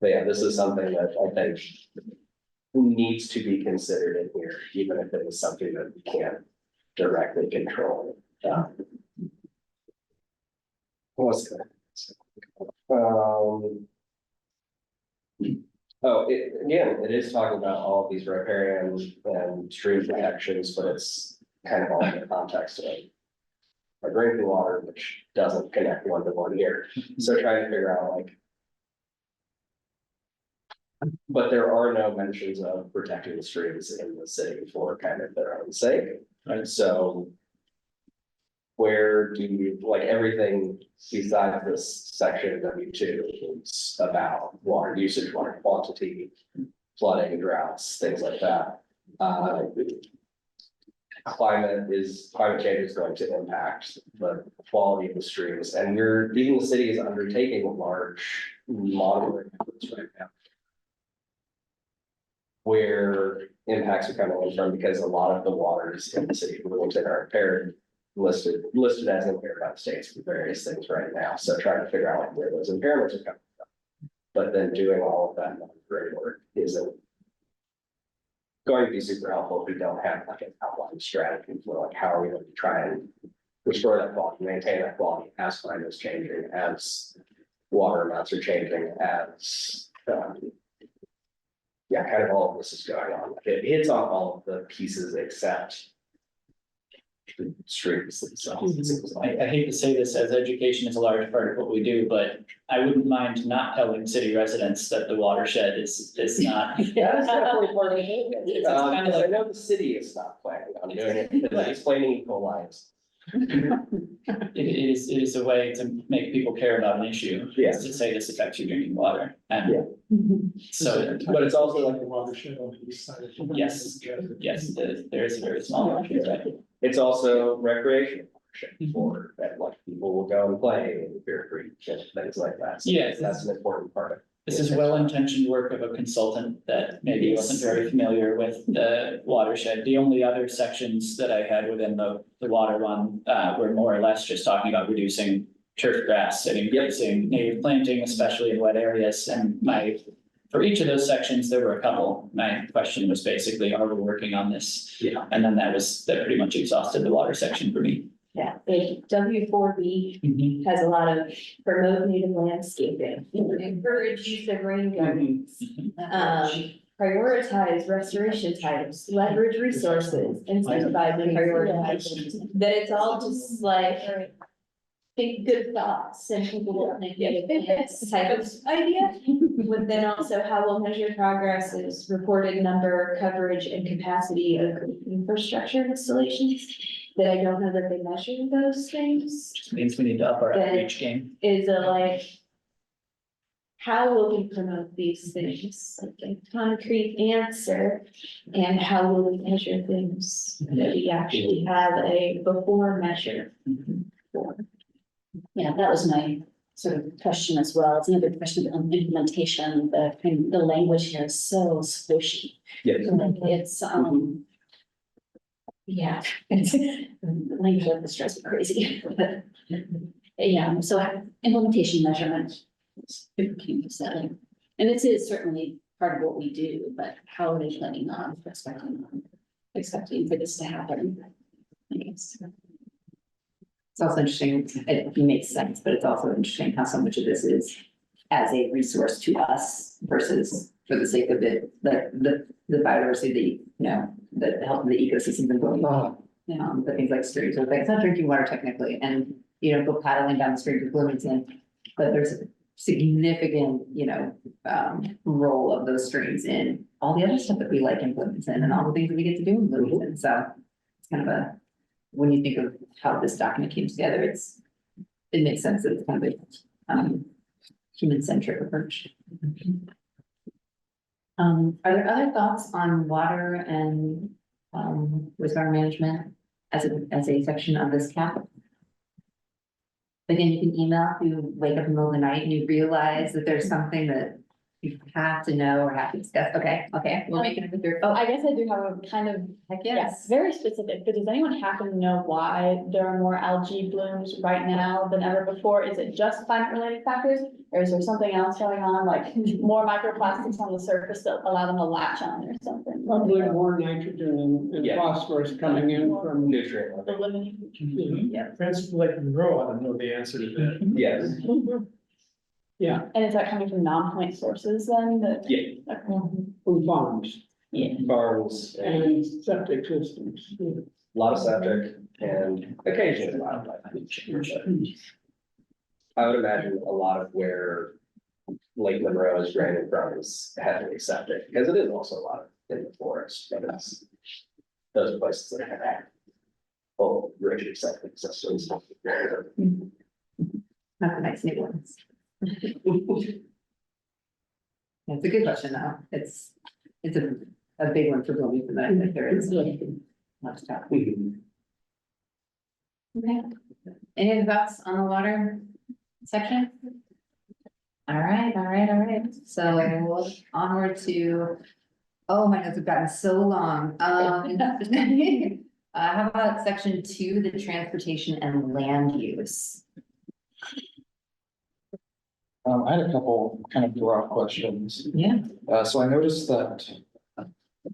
Speaker 7: But yeah, this is something that I think needs to be considered in here, even if it is something that we can't directly control. What's that? Oh, it is talking about all of these riparian and stream protections, but it's kind of all in the context of our drinking water, which doesn't connect one to one here. So trying to figure out like. But there are no mentions of protecting the streams in the city for kind of their own sake, right? So. Where do you, like everything besides this section W2 is about water usage, water quantity, flooding, droughts, things like that. Climate change is going to impact the quality of the streams, and even the city is undertaking large monitoring efforts right now. Where impacts are coming in from, because a lot of the waters in the city of Bloomington are impaired, listed as impaired by the states for various things right now. So trying to figure out like where those impairments are coming from. But then doing all of that great work isn't going to be super helpful if we don't have like an outline strategy for like how are we going to try and restore that quality, maintain that quality as climate is changing, as water amounts are changing, as yeah, kind of all of this is going on. It hits on all of the pieces except the streams themselves. It seems like.
Speaker 3: I hate to say this, as education is a large part of what we do, but I wouldn't mind not telling city residents that the watershed is not.
Speaker 7: Yeah, that's definitely part of it.
Speaker 3: It's kind of
Speaker 7: I
Speaker 3: like,
Speaker 7: know the city is not planning on doing it, because it's explaining equal lives.
Speaker 3: it is a way to make people care about an issue.
Speaker 7: Yeah.
Speaker 3: is To say this affects your drinking water, and
Speaker 7: Yeah.
Speaker 3: so,
Speaker 7: But it's also like
Speaker 5: the watershed on the east side.
Speaker 3: yes, there is a very small watershed, right?
Speaker 7: it's also recreational for that, like people will go and play in Bear Creek and things like that. So
Speaker 3: Yes.
Speaker 7: that's an important part of it.
Speaker 3: This is well-intentioned work of a consultant that maybe wasn't very familiar with the watershed. The only other sections that I had within the water one were more or less just talking about reducing turf grass and increasing native planting, especially in wet areas. And for each of those sections, there were a couple. My question was basically, are we working on this?
Speaker 7: Yeah.
Speaker 3: And then that pretty much exhausted the water section for me.
Speaker 8: Yeah, the W4B has a lot of promote native landscaping, encourage use of rain gardens. Prioritize restoration types, leverage resources, incentivize and prioritize. That it's all just like, think good thoughts and people will think it's type of idea. But then also how we'll measure progress is reported number, coverage and capacity of infrastructure installations. that I don't know that they measure those things,
Speaker 3: Just means we need to up our outreach game.
Speaker 8: is like. How will we promote these things, like a concrete answer, and how will we measure things that we actually have a before measure for?
Speaker 4: Yeah, that was my sort of question as well. It's another question on implementation. The language here is so squishy.
Speaker 7: Yes.
Speaker 4: Like it's, yeah, it's, the language of this drives me crazy. But, yeah, so implementation measurement. People keep setting. And this is certainly part of what we do, but how are they planning on expecting for this to happen? I guess.
Speaker 2: It's also interesting, it makes sense, but it's also interesting how so much of this is as a resource to us versus for the sake of it, the biodiversity, the health of the ecosystem and going on. The things like streams, so it's not drinking water technically, and you don't go paddling down the stream to Bloomington, but there's a significant, role of those streams in all the other stuff that we like in Bloomington and all the things that we get to do in Bloomington, so it's kind of when you think of how this document came together, it makes sense that it's kind of a human-centric approach. Are there other thoughts on water and wastewater management as a section of this cap? Again, you can email if you wake up in the middle of the night and you realize that there's something that you have to know or have to discuss. Okay, we'll make it with your.
Speaker 8: Oh, I guess I do have a kind of,
Speaker 2: Heck
Speaker 8: yes, very specific, but does anyone happen to know why there are more algae blooms right now than ever before? Is it just climate related factors? Or is there something else going on, like more microplastics on the surface that allow them to latch on or something?
Speaker 9: Probably more nitrogen and
Speaker 7: Yeah.
Speaker 9: phosphorus coming in from.
Speaker 7: Nutrient.
Speaker 8: Eliminate.
Speaker 5: Yeah, Francis Lake Monroe ought to know the answer to that.
Speaker 7: Yes,
Speaker 9: Yeah,
Speaker 8: And is that coming from non-point sources then that?
Speaker 7: yeah,
Speaker 9: from farms
Speaker 7: farms and
Speaker 9: and septic systems.
Speaker 7: a lot of septic and occasionally wildlife. I would imagine a lot of where Lake Monroe is draining from is heavily septic, because it is also a lot of in the forest, but it's those are places that have full rich septic systems.
Speaker 2: Not the nice new ones. It's a good question though. It's a big one for Bloomington, but I think there is much to talk. Okay. Any other thoughts on the water section? All right. So onward to, oh, my notes have gotten so long. How about section 2, the transportation and land use?
Speaker 10: I had a couple kind of broad questions.
Speaker 2: Yeah.
Speaker 10: So I noticed that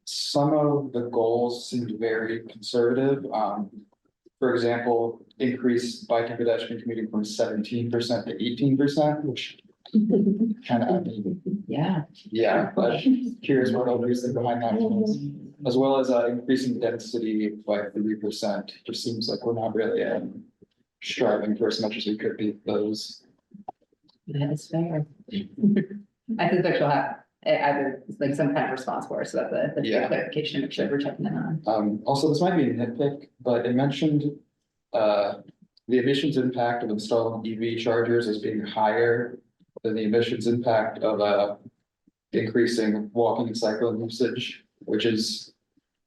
Speaker 10: some of the goals seemed very conservative. For example, increase bike and pedestrian commuting from 17% to 18%, which kind of,
Speaker 2: Yeah.
Speaker 10: but curious what the reason behind that was. As well as increasing density by 3%, which seems like we're not really striving for as much as we could be with those.
Speaker 2: That is fair. I think she'll have either like some kind of response for us, so that's a
Speaker 10: Yeah.
Speaker 2: clarification, make sure we're checking in on.
Speaker 10: Also, this might be a nitpick, but it mentioned the emissions impact of installing EV chargers as being higher than the emissions impact of increasing walking and cycling usage, which is,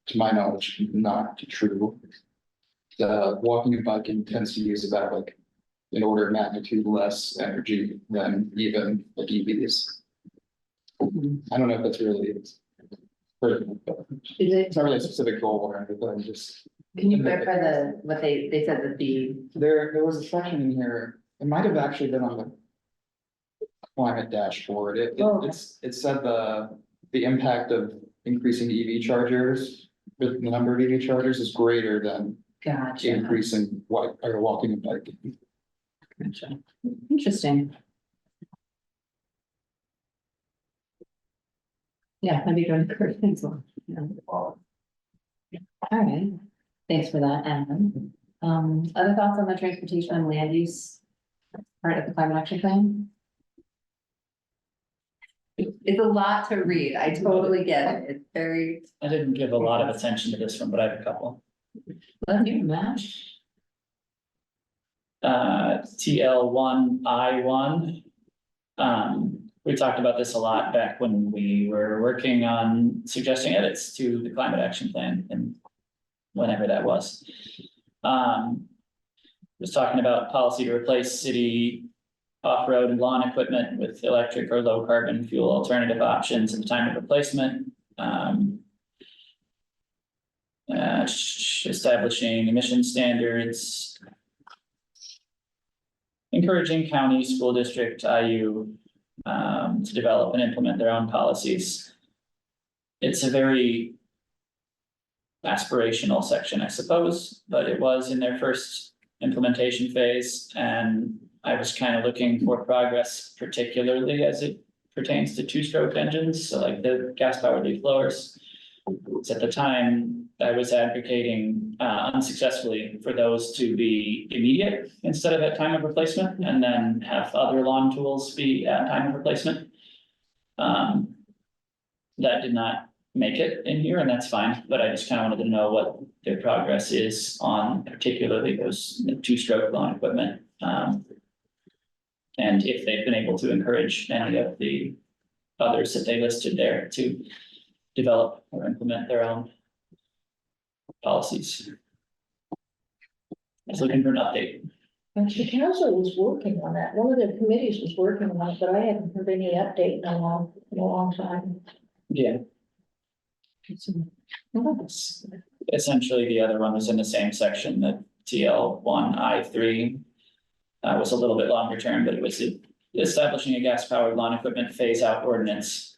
Speaker 10: to my knowledge, not true. The walking and biking tends to use about like an order of magnitude less energy than even like EVs. I don't know if that's really. It's not really a specific goal or anything, just.
Speaker 2: Can you clarify what they said that
Speaker 10: There was a section in here, it might have actually been on the climate dashboard. It said the impact of increasing EV chargers, the number of EV chargers is greater than
Speaker 2: gotcha.
Speaker 10: increasing walking and biking.
Speaker 2: Gotcha. Interesting. Yeah, I'd be going to Kurt as well. All right, thanks for that, Adam. Other thoughts on the transportation and land use part of the climate action plan? It's a lot to read. I totally get it. It's very.
Speaker 3: I didn't give a lot of attention to this one, but I have a couple.
Speaker 2: Let's hear that.
Speaker 3: TL1I1. We talked about this a lot back when we were working on suggesting edits to the climate action plan and whenever that was. Was talking about policy to replace city off-road and lawn equipment with electric or low carbon fuel alternative options at the time of replacement. Establishing emission standards. Encouraging county, school district, IU, to develop and implement their own policies. It's a very aspirational section, I suppose, but it was in their first implementation phase, and I was kind of looking for progress, particularly as it pertains to two-stroke engines, so like the gas-powered leaf blowers. So at the time, I was advocating unsuccessfully for those to be immediate instead of at time of replacement, and then have other lawn tools be at time of replacement. That did not make it in here, and that's fine, but I just kind of wanted to know what their progress is on particularly those two-stroke lawn equipment. And if they've been able to encourage any of the others that they listed there to develop or implement their own policies. I was looking for an update.
Speaker 6: And the council was working on that. One of the committees was working on it, but I haven't heard any update in a long time.
Speaker 3: Yeah. Essentially, the other one was in the same section, that TL1I3. Was a little bit longer term, but it was establishing a gas-powered lawn equipment phase-out ordinance.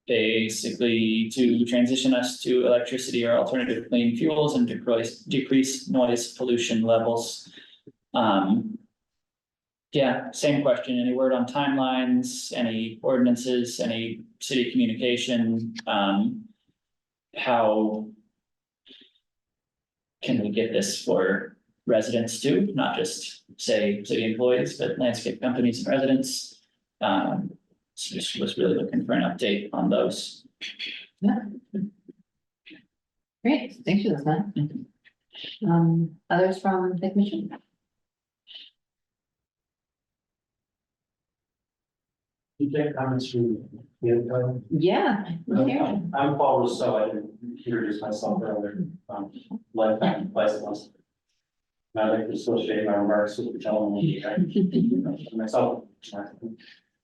Speaker 3: Basically to transition us to electricity or alternative clean fuels and decrease noise pollution levels. Yeah, same question. Any word on timelines, any ordinances, any city communication? How can we get this for residents too, not just say city employees, but landscape companies and residents? So just was really looking for an update on those.
Speaker 2: Yeah. Great, thanks for this, man. Others from the commission?
Speaker 11: You take comments from the
Speaker 2: Yeah. let's hear it.
Speaker 11: I'm Paul Rousseau. I didn't introduce myself earlier. Lifetime bicyclist. I'd like to associate my remarks with the gentleman. Myself.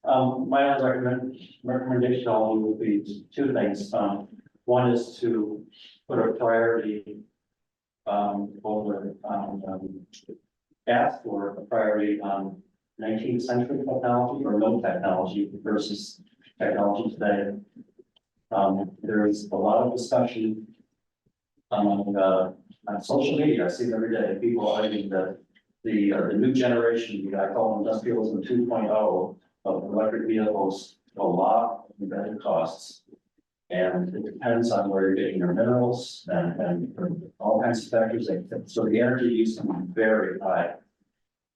Speaker 11: My other recommendation only would be two things. One is to put a priority over ask for a priority on 19th century technology or no technology versus technology today. There is a lot of discussion on social media. I see it every day. People arguing that the new generation, I call them industrialism 2.0 of electric vehicles, a lot of embedded costs. And it depends on where you're getting your minerals and all kinds of factors. So the energy use can be very high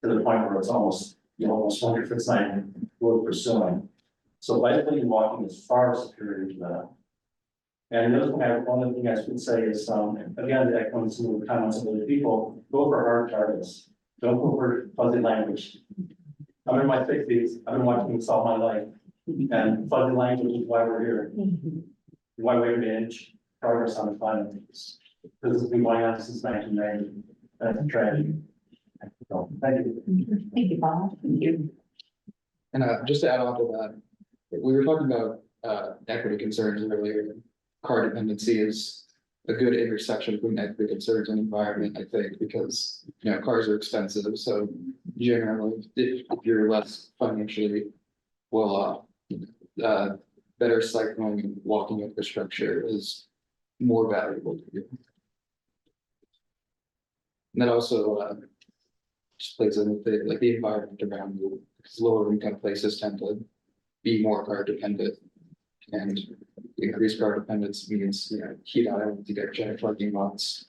Speaker 11: to the point where it's almost, you almost wonder if it's not worth pursuing. So bicycling and walking is far superior to that. And the other thing, one of the things I would say is, again, echoing some of the comments of other people, go for hard targets. Don't go for fuzzy language. I'm in my 60s. I've been watching this all my life. And fuzzy language is why we're here. Why we manage progress on the climate. This has been going on since 1990. That's a tragedy. So, thank you.
Speaker 2: Thank you, Bob. Thank you.
Speaker 10: And just to add on to that, we were talking about equity concerns earlier. Car dependency is a good intersection between equity concerns and environment, I think, because cars are expensive. So generally, if you're less financially well off, better cycling and walking infrastructure is more valuable to you. And that also just plays in with the environment around you, because lower income places tend to be more car dependent. And increased car dependence means, heat islands, you get giant parking lots,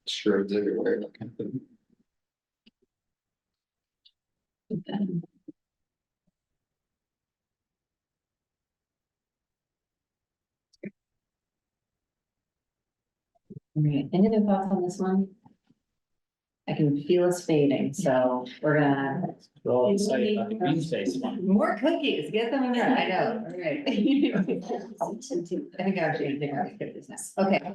Speaker 10: strobes everywhere, that kind of thing.
Speaker 2: All right, any other thoughts on this one? I can feel us fading, so we're gonna.
Speaker 3: We're all excited about the green space one.
Speaker 2: More cookies, get them in there, I know, all right. I think I'm changing our business, okay. All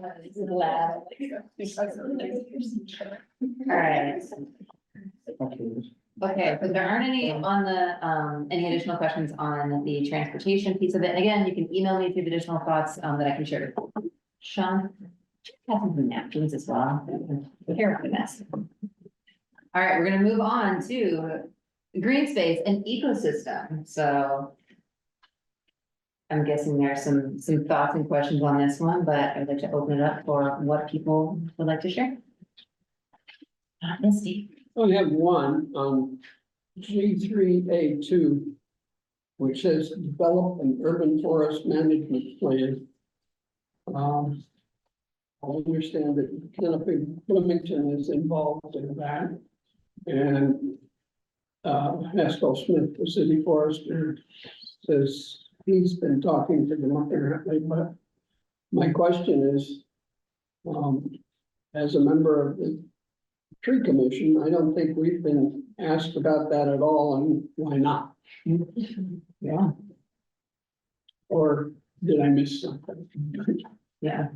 Speaker 2: right. Okay, but there aren't any on the, any additional questions on the transportation piece of it, and again, you can email me if you have additional thoughts, that I can share. Sean, have some napkins as well, here are the mess. All right, we're gonna move on to green space and ecosystem, so. I'm guessing there's some thoughts and questions on this one, but I'd like to open it up for what people would like to share. Misty.
Speaker 9: I only have one on G3A2, which says develop an urban forest management plan. I understand that Canopy Bloomington is involved in that. And Haskell Smith, the city forester, says he's been talking to them apparently, but my question is, as a member of the tree commission, I don't think we've been asked about that at all, and why not?
Speaker 2: Yeah.
Speaker 9: Or did I miss something?
Speaker 2: Yeah.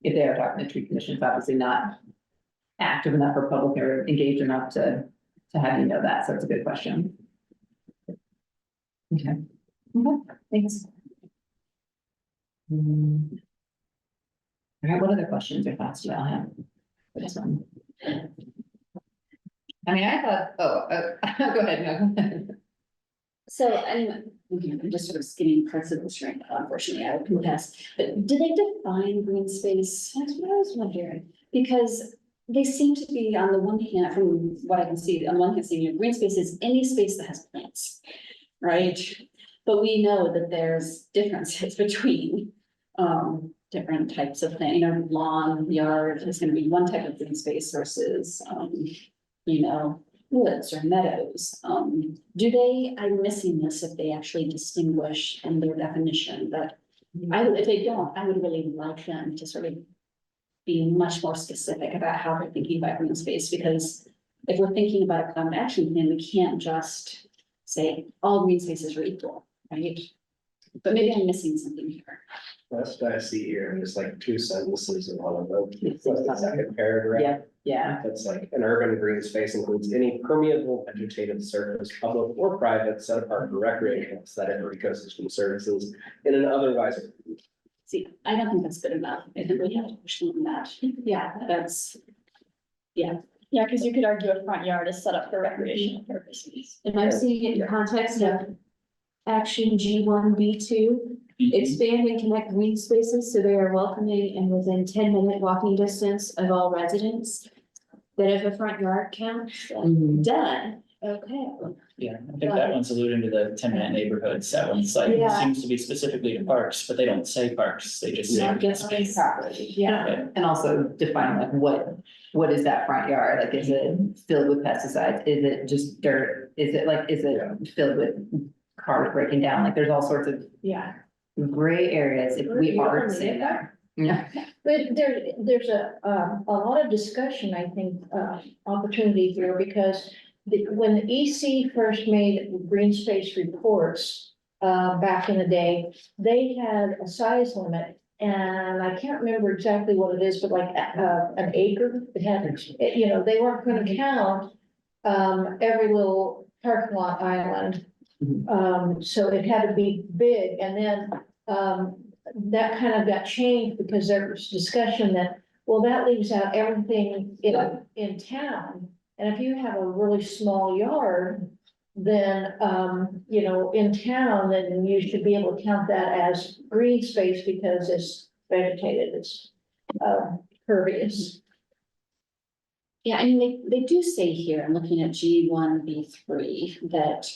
Speaker 2: If they are talking to tree commission, it's obviously not active enough or public or engaged enough to have you know that, so it's a good question. Okay. Thanks. All right, what other questions or thoughts do y'all have for this one? I mean, I thought, go ahead, no, go ahead.
Speaker 4: So I'm just sort of skimming parts of this right now, unfortunately, I would confess, but do they define green space? That's what I was wondering, because they seem to be on the one hand, from what I can see, on the one hand, saying green space is any space that has plants, right? But we know that there's differences between different types of things, lawn, yard is gonna be one type of green space versus woods or meadows. Do they, I'm missing this if they actually distinguish in their definition, but if they don't, I would really like them to sort of be much more specific about how they're thinking about green space, because if we're thinking about a climate action plan, we can't just say all green spaces are equal, right? But maybe I'm missing something here.
Speaker 7: That's what I see here, just like two sentences in one of them. What's the second paragraph?
Speaker 2: Yeah,
Speaker 7: That's like an urban green space includes any permeable vegetative surface, public or private, set apart for recreational, aesthetic or ecosystem services in an otherwise.
Speaker 4: See, I don't think that's good enough. I think we have to push on that. Yeah, that's. Yeah, because you could argue a front yard is set up for recreational purposes.
Speaker 8: And I'm seeing it in context of action G1B2, expand and connect green spaces so they are welcoming and within 10-minute walking distance of all residents. That if a front yard counts, done, okay.
Speaker 3: Yeah, I think that one's alluding to the 10-minute neighborhoods. That one's like,
Speaker 8: Yeah.
Speaker 3: seems to be specifically to parks, but they don't say parks. They just say
Speaker 8: Not
Speaker 3: green
Speaker 8: just
Speaker 3: space.
Speaker 2: property.
Speaker 8: Yeah.
Speaker 2: And also define like what is that front yard? Like, is it filled with pesticides? Is it just dirt? Is it filled with cars breaking down? Like, there's all sorts of
Speaker 8: Yeah.
Speaker 2: gray areas if we are saying that. Yeah.
Speaker 6: But there's a lot of discussion, I think, opportunity here, because when the EC first made green space reports, back in the day, they had a size limit, and I can't remember exactly what it is, but like, an acre, it had, they weren't gonna count, every little parking lot island. So it had to be big, and then, that kind of got changed because there was discussion that, well, that leaves out everything in town. And if you have a really small yard, then, in town, then you should be able to count that as green space because it's vegetated, it's, pervious.
Speaker 4: Yeah, I mean, they do say here, I'm looking at G1B3, that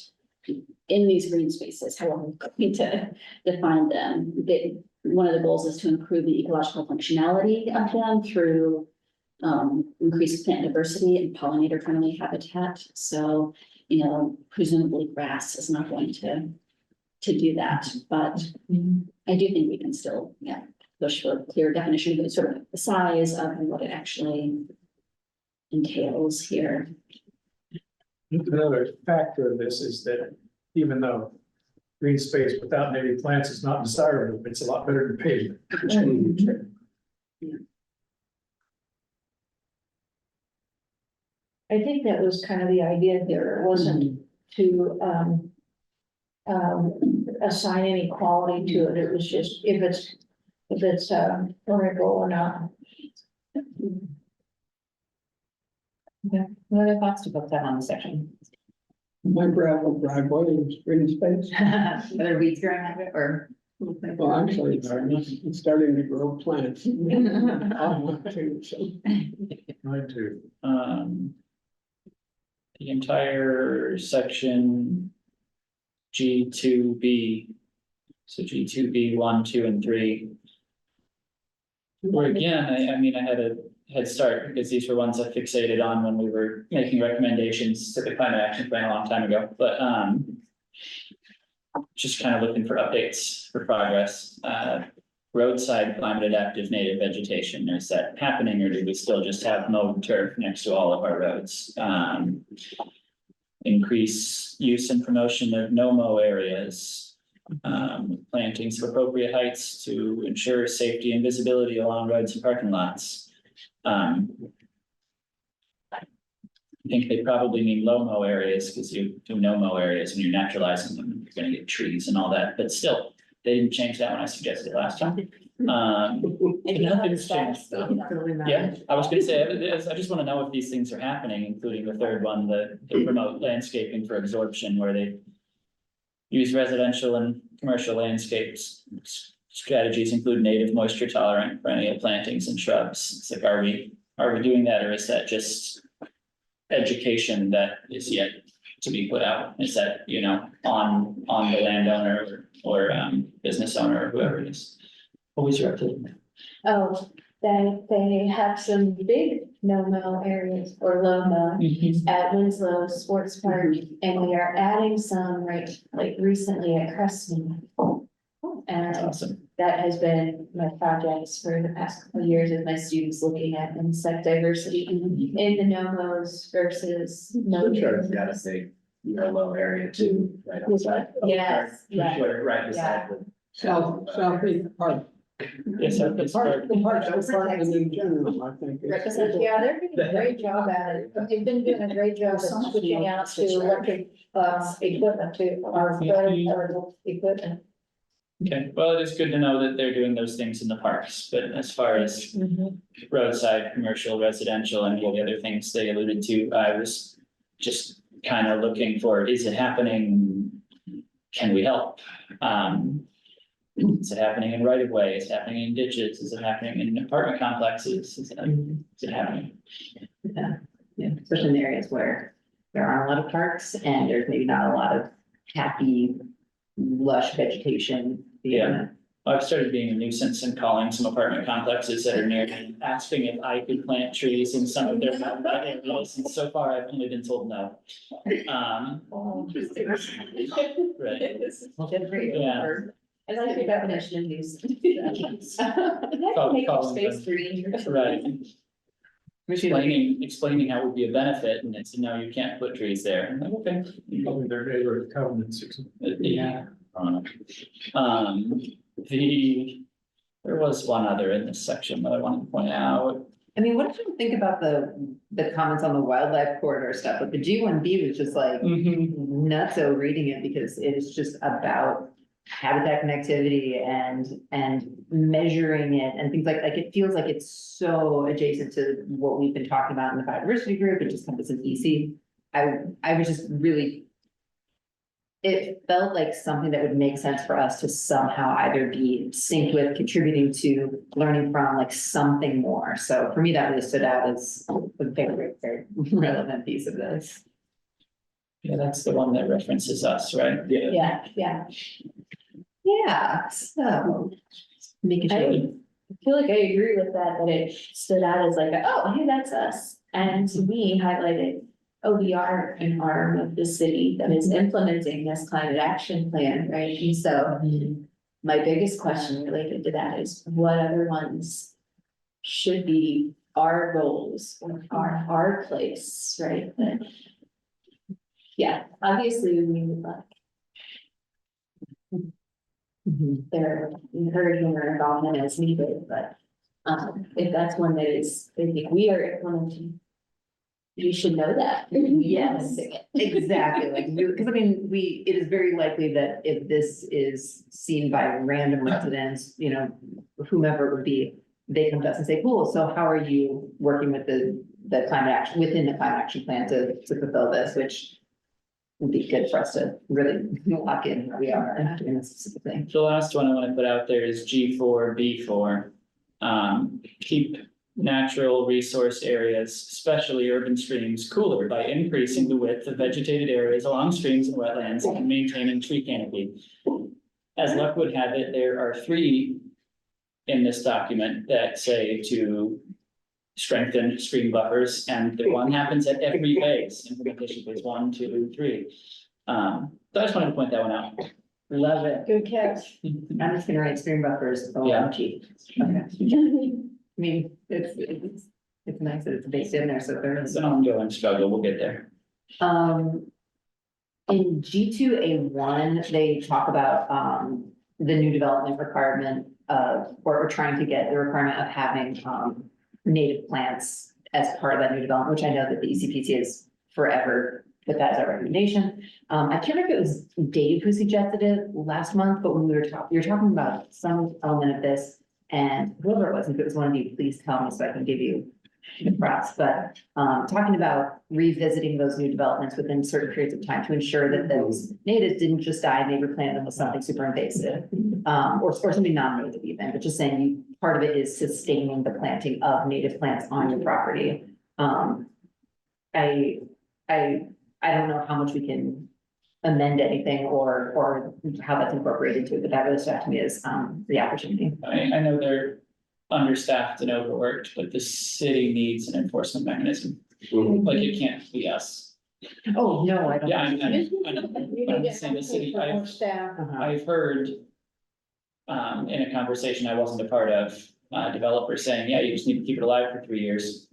Speaker 4: in these green spaces, how we're going to define them, that one of the goals is to improve the ecological functionality of them through increased plant diversity and pollinator-friendly habitat. So, presumably grass is not going to do that, but I do think we can still, push for clear definition, but sort of size of what it actually entails here.
Speaker 5: Another factor of this is that even though green space without native plants is not desirable, it's a lot better than pavement.
Speaker 6: I think that was kind of the idea here. It wasn't to, assign any quality to it. It was just if it's permeable or not.
Speaker 2: Okay, what other thoughts do folks have on this section?
Speaker 9: My gravel driveway is green space.
Speaker 2: Are there weeds growing out of it or?
Speaker 9: Well, actually, it's starting to grow plants. I want to, so.
Speaker 5: Mine too.
Speaker 3: The entire section G2B, so G2B 1, 2, and 3. Where again, I mean, I had a head start because these were ones I fixated on when we were making recommendations to the climate action plan a long time ago, but just kind of looking for updates for progress. Roadside climate adaptive native vegetation, is that happening, or do we still just have mowed turf next to all of our roads? Increase use and promotion of no-mow areas. Plantings of appropriate heights to ensure safety and visibility along roads and parking lots. I think they probably mean low-mow areas, because you do no-mow areas when you're naturalizing them, you're gonna get trees and all that, but still. They didn't change that when I suggested it last time. But nothing's changed. Yeah, I was gonna say, I just wanna know if these things are happening, including the third one, the remote landscaping for absorption, where they use residential and commercial landscapes. Strategies include native moisture tolerant perennial plantings and shrubs. It's like, are we doing that, or is that just education that is yet to be put out? Is that, you know, on the landowner or business owner or whoever it is? Always your opinion.
Speaker 6: Oh, they have some big no-mow areas or low-mow at Winslow Sports Park, and we are adding some like recently at Crestman. And
Speaker 3: Awesome.
Speaker 6: that has been my projects for the past couple of years with my students looking at insect diversity in the no-mows versus no.
Speaker 7: Sure, got a big, low area too, right outside.
Speaker 6: Yes, yeah.
Speaker 7: Sure, right beside the.
Speaker 9: Southeast Park.
Speaker 3: Yes,
Speaker 9: The park's department in general, I think. is-
Speaker 6: Yeah, they're doing a great job at it. They've been doing a great job at switching out to electric, equipment too, or equipment.
Speaker 3: Okay, well, it is good to know that they're doing those things in the parks, but as far as roadside, commercial, residential, and all the other things they alluded to, I was just kind of looking for, is it happening? Can we help? Is it happening in right of way? Is it happening in ditches? Is it happening in apartment complexes? Is it happening?
Speaker 2: Yeah, especially in the areas where there aren't a lot of parks and there's maybe not a lot of happy, lush vegetation.
Speaker 3: Yeah. I've started being a nuisance and calling some apartment complexes that are near me, asking if I could plant trees in some of their areas, and so far I've only been told no. Right. Yeah.
Speaker 8: I like your definition of use.
Speaker 3: Call-
Speaker 8: Make
Speaker 3: call them
Speaker 8: space
Speaker 3: the-
Speaker 8: green.
Speaker 3: Right. Explaining how it would be a benefit, and it's, no, you can't put trees there. I'm like, okay.
Speaker 5: Probably their neighborhood covenants or something.
Speaker 3: Yeah. There was one other in this section that I wanted to point out.
Speaker 2: I mean, what did you think about the comments on the wildlife corridor stuff? But the G1B was just like nutso reading it, because it is just about habitat connectivity and measuring it and things like it feels like it's so adjacent to what we've been talking about in the biodiversity group. It just comes in EC. I was just really, it felt like something that would make sense for us to somehow either be synced with, contributing to, learning from, like something more. So for me, that really stood out as a very, very relevant piece of this.
Speaker 3: Yeah, that's the one that references us, right?
Speaker 6: Yeah.
Speaker 2: Yeah, so making
Speaker 8: I
Speaker 2: sure.
Speaker 8: feel like I agree with that it stood out as like, oh, hey, that's us. And to me, highlighted, oh, we are an arm of the city that is implementing this climate action plan, right? And so my biggest question related to that is, what other ones should be our goals or our place, right? But yeah, obviously, we would like their encouragement or involvement as needed, but if that's one that is, I think we are implementing, you should know that.
Speaker 2: Yes, exactly, like, because I mean, it is very likely that if this is seen by random residents, you know, whomever it would be, they come to us and say, cool, so how are you working with the climate action, within the climate action plan to fulfill this, which would be good for us to really lock in where we are and doing this specific thing.
Speaker 3: The last one I want to put out there is G4B4. Keep natural resource areas, especially urban streams, cooler by increasing the width of vegetated areas along streams and wetlands and maintaining tree canopy. As luck would have it, there are 3 in this document that say to strengthen stream buffers, and the one happens at every phase, implementation phase 1, 2, 3. So I just wanted to point that one out.
Speaker 2: Love it.
Speaker 6: Good catch.
Speaker 2: I'm just gonna write stream buffers,
Speaker 3: Yeah.
Speaker 2: OMG. Okay. I mean, it's nice that it's baked in there, so
Speaker 3: It's
Speaker 2: there's.
Speaker 3: an ongoing struggle, we'll get there.
Speaker 2: In G2A1, they talk about, the new development requirement of, or trying to get the requirement of having, native plants as part of that new development, which I know that the ECPC has forever put that as our recommendation. I can't remember if it was Dave who suggested it last month, but when we were talking, you were talking about some element of this. And whoever it was, if it was one of you, please tell me so I can give you the props, but talking about revisiting those new developments within certain periods of time to ensure that those natives didn't just die and they replanted them with something super invasive. Or something non-native even, but just saying part of it is sustaining the planting of native plants on your property. I don't know how much we can amend anything or how that's incorporated to it, but that really stuck to me as the opportunity.
Speaker 3: I know they're understaffed and overworked, but the city needs an enforcement mechanism. Like, it can't be us.
Speaker 2: Oh, no, I don't.
Speaker 3: Yeah, I know, but I'm just saying the city,
Speaker 6: More staff.
Speaker 2: Uh-huh.
Speaker 3: I've heard. In a conversation I wasn't a part of, developers saying, yeah, you just need to keep it alive for 3 years.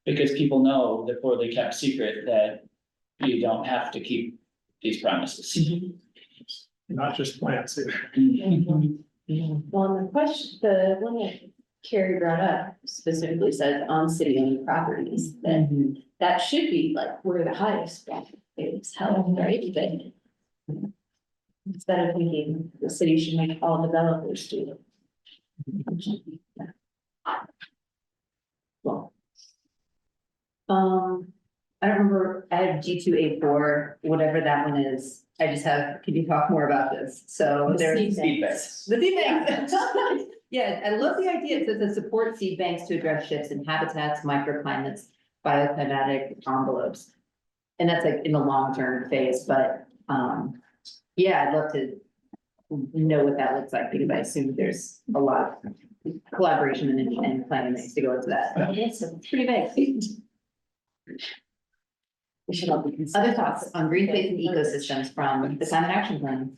Speaker 3: Because people know the poorly kept secret that you don't have to keep these promises.
Speaker 5: Not just plants.
Speaker 8: Well, and the question, the one that Carrie brought up specifically says on city-owned properties, that should be like where the highest is held, right? But instead of thinking the city should make all developers do it.
Speaker 2: Well. I don't remember, I have G2A4, whatever that one is. I just have, can you talk more about this? So there's.
Speaker 3: Seed banks.
Speaker 2: The seed banks. Yeah, I love the idea. It says to support seed banks to address shifts in habitats, microclimates, bioclimatic envelopes. And that's like in the long-term phase, but, yeah, I'd love to know what that looks like, because I assume there's a lot of collaboration and planning that needs to go into that.
Speaker 8: It's pretty big. We should all be.
Speaker 2: Other thoughts on green space and ecosystems from the climate action plan?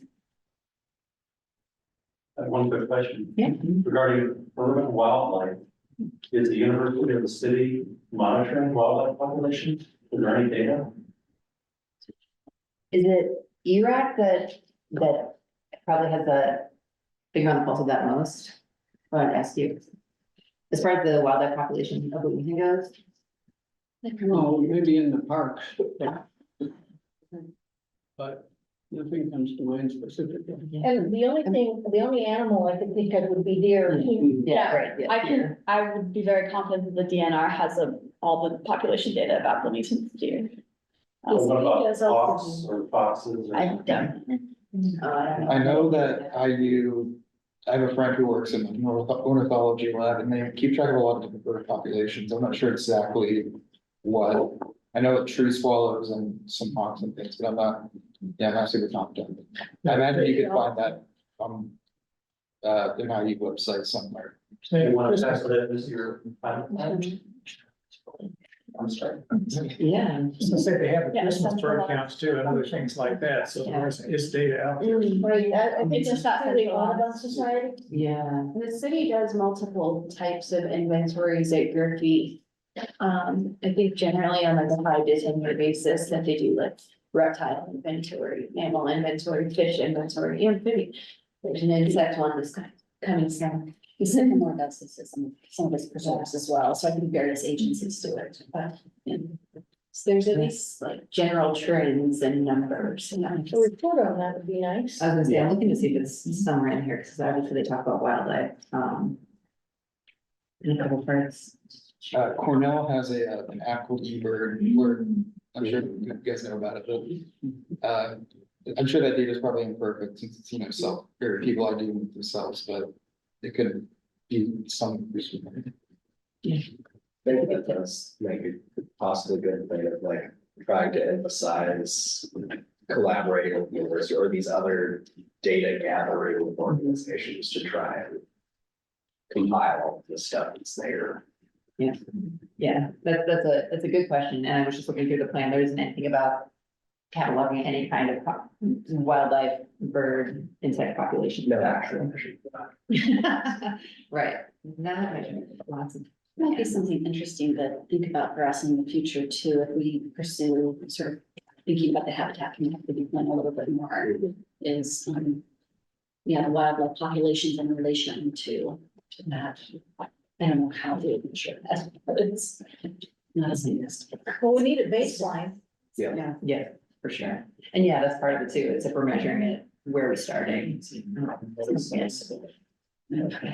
Speaker 11: I have one quick question.
Speaker 2: Yeah.
Speaker 11: Regarding urban wildlife, is the university or the city monitoring wildlife populations? Is there any data?
Speaker 2: Is it ERAC that probably has the finger on the pulse of that most? I want to ask you. As far as the wildlife population of Bloomington goes,
Speaker 9: No, maybe in the parks. But nothing comes to mind specifically.
Speaker 6: And the only animal I could think of would be deer.
Speaker 2: yeah, right, yeah.
Speaker 8: I would be very confident that the DNR has all the population data about Bloomington's deer.
Speaker 11: What about hawks or foxes? or-
Speaker 8: I don't.
Speaker 10: I know that I have a friend who works in the ornithology lab and they keep track of a lot of different bird populations. I'm not sure exactly what. I know tree swallows and some hawks and things, but I'm not super confident. I imagine you could find that on the IU website somewhere.
Speaker 11: You want to test it this year?
Speaker 7: I'm sorry.
Speaker 2: Yeah.
Speaker 5: So say they have the
Speaker 8: Yeah,
Speaker 5: Christmas bird
Speaker 8: centralized.
Speaker 5: counts too and other things like that, so there's data out there.
Speaker 6: Right, I think
Speaker 8: It's
Speaker 6: it's
Speaker 8: not
Speaker 6: not really
Speaker 8: centralized.
Speaker 6: Audubon Society.
Speaker 2: Yeah.
Speaker 8: The city does multiple types of inventories at your feet. I think generally on like a 5 to 10 year basis that they do like reptile inventory, mammal inventory, fish inventory, amphibian. There's an insect one that's coming soon.
Speaker 4: The Sycamore does this, as some of its preserves as well, so I think various agencies do it, but.
Speaker 8: So there's at least like general trends and numbers and
Speaker 6: A report on that would be nice.
Speaker 2: I was gonna say, I'm looking to see if it's somewhere in here, because obviously they talk about wildlife, in a couple parts.
Speaker 10: Cornell has an app called eBird, where I'm sure you guys know about it, but I'm sure that data is probably imperfect since it's, self, or people are doing it themselves, but it could be some.
Speaker 7: Maybe that does make it possibly good thing of like trying to emphasize collaborating with the university or these other data gathering organizations to try and compile all the stuff that's there.
Speaker 2: Yeah, that's a good question, and I was just looking through the plan, there isn't anything about cataloging any kind of wildlife, bird, insect population.
Speaker 7: No actual.
Speaker 2: Right, not lots of.
Speaker 4: Might be something interesting to think about for us in the future too, if we pursue sort of thinking about the habitat connectivity plan a little bit more. Is, yeah, wildlife populations in relation to that. I don't know how they would measure that, but it's not as easy.
Speaker 6: Well, we need a baseline.
Speaker 7: Yeah.
Speaker 2: Yeah, for sure, and yeah, that's part of it too, is if we're measuring it, where are we starting? Yes.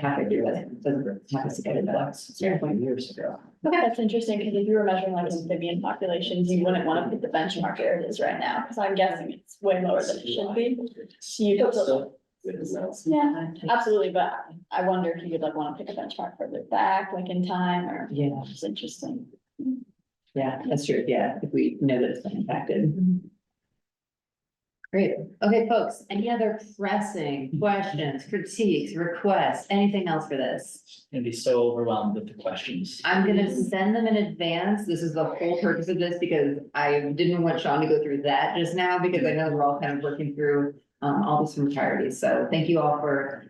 Speaker 2: Happy to do it, doesn't have us to get it done. 20 years ago.
Speaker 8: Okay, that's interesting, because if you were measuring like amphibian populations, you wouldn't want to put the benchmark where it is right now, because I'm guessing it's way lower than it should be. So you could still, yeah, absolutely, but I wonder if you would like want to pick a benchmark further back, like in time, or.
Speaker 2: Yeah.
Speaker 8: It's interesting.
Speaker 2: Yeah, that's true, yeah, if we know that it's been impacted. Great, okay, folks, any other pressing questions, critiques, requests, anything else for this?
Speaker 3: Gonna be so overwhelmed with the questions.
Speaker 2: I'm gonna send them in advance, this is the whole purpose of this, because I didn't want Sean to go through that just now, because I know we're all kind of working through all these from priorities, so thank you all for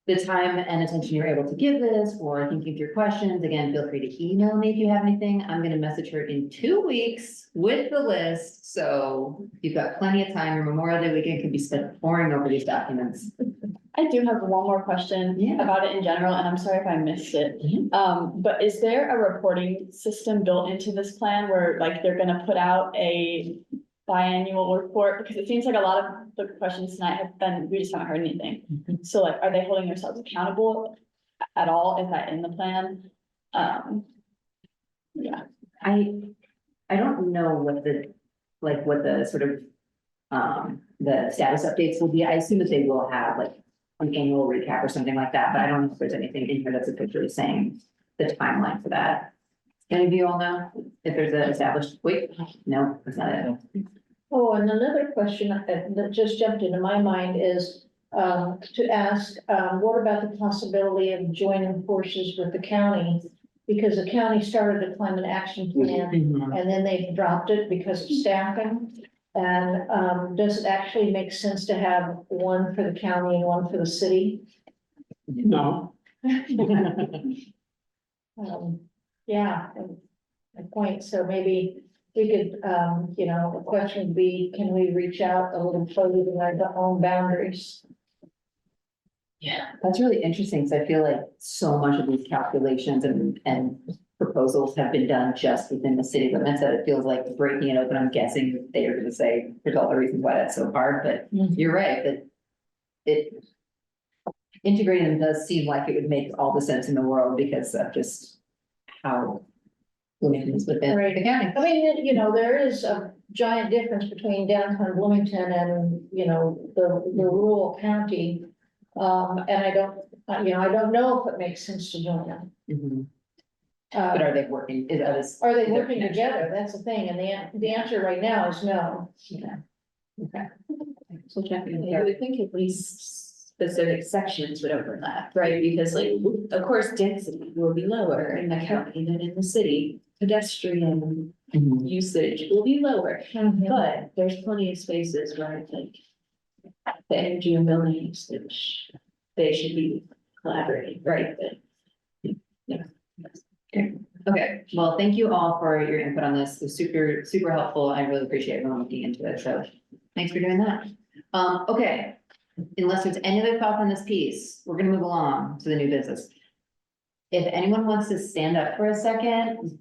Speaker 2: the time and attention you're able to give this, or thinking through questions. Again, feel free to email me if you have anything. I'm gonna message her in 2 weeks with the list, so you've got plenty of time. Your Memorial Day weekend can be spent poring over these documents.
Speaker 8: I do have one more question
Speaker 2: Yeah.
Speaker 8: about it in general, and I'm sorry if I missed it. But is there a reporting system built into this plan where like they're gonna put out a biannual report? Because it seems like a lot of the questions tonight have been, we just haven't heard anything. So like, are they holding themselves accountable at all? Is that in the plan? Yeah,
Speaker 2: I don't know what the sort of, the status updates will be. I assume that they will have like an annual recap or something like that, but I don't know if there's anything in here that's officially saying the timeline for that. Any of you all know if there's an established, wait, no, that's not it.
Speaker 6: Oh, and another question that just jumped into my mind is to ask, what about the possibility of joining forces with the county? Because the county started a climate action plan and then they dropped it because of staffing. And does it actually make sense to have one for the county and one for the city?
Speaker 9: No,
Speaker 6: Yeah, and my point, so maybe we could, the question would be, can we reach out a little further than our own boundaries?
Speaker 2: Yeah, that's really interesting, because I feel like so much of these calculations and proposals have been done just within the city limits, that it feels like breaking it open. I'm guessing they are gonna say, there's all the reasons why that's so hard, but you're right, that it integrating them does seem like it would make all the sense in the world, because of just how Bloomington is within
Speaker 6: Right.
Speaker 2: the county.
Speaker 6: I mean, there is a giant difference between downtown Bloomington and, the rural county. And I don't know if it makes sense to join them.
Speaker 2: Mhm. But are they working, is
Speaker 6: Are they
Speaker 2: there
Speaker 6: working
Speaker 2: connection?
Speaker 6: together? That's the thing, and the answer right now is no.
Speaker 2: Yeah. Okay. So checking.
Speaker 8: I would think at least specific sections would overlap, right? Because like, of course, density will be lower in the county than in the city. pedestrian usage will be lower, but there's plenty of spaces where I think the energy and building usage, they should be collaborating, right? But
Speaker 2: Okay, well, thank you all for your input on this. It was super, super helpful. I really appreciate everyone looking into it, so thanks for doing that. Okay, unless there's any other thoughts on this piece, we're gonna move along to the new business. If anyone wants to stand up for a second,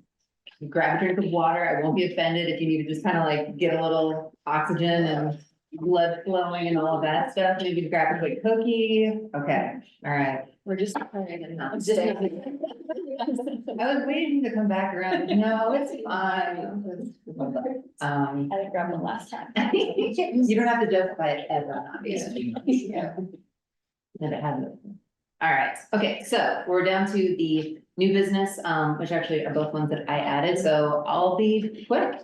Speaker 2: grab a drink of water. I won't be offended if you need to just kind of like get a little oxygen and blood flowing and all of that stuff. Maybe grab a quick cookie. Okay, all right.
Speaker 8: we're just preparing and not
Speaker 2: Just- I was waiting to come back around. No, it's fine.
Speaker 8: I didn't grab one last time.
Speaker 2: You don't have to justify it ever, obviously. Yeah. Never had it. All right, okay, so we're down to the new business, which actually are both ones that I added, so I'll be quick.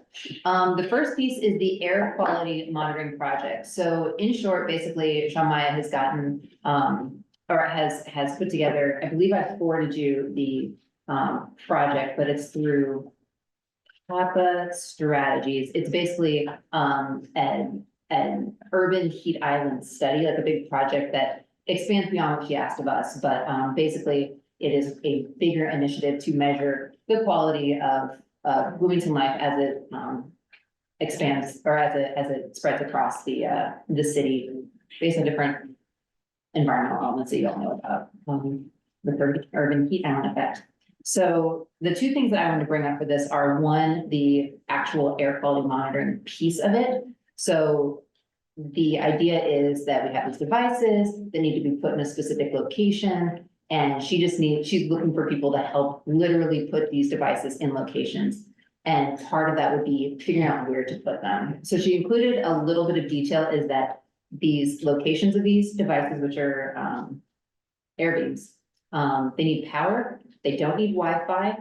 Speaker 2: The first piece is the air quality monitoring project. So in short, basically, Sean Maya has gotten, or has put together, I believe I forwarded you the project, but it's through Kappa Strategies. It's basically an urban heat island study, like a big project that expands beyond what she asked of us, but basically it is a bigger initiative to measure the quality of Bloomington life as it expands or as it spreads across the city based on different environmental elements that you all know about, the urban heat island effect. So the two things that I wanted to bring up for this are, one, the actual air quality monitoring piece of it. So the idea is that we have these devices that need to be put in a specific location, and she's looking for people to help literally put these devices in locations. And part of that would be figuring out where to put them. So she included a little bit of detail, is that these locations of these devices, which are air beams, they need power, they don't need Wi-Fi.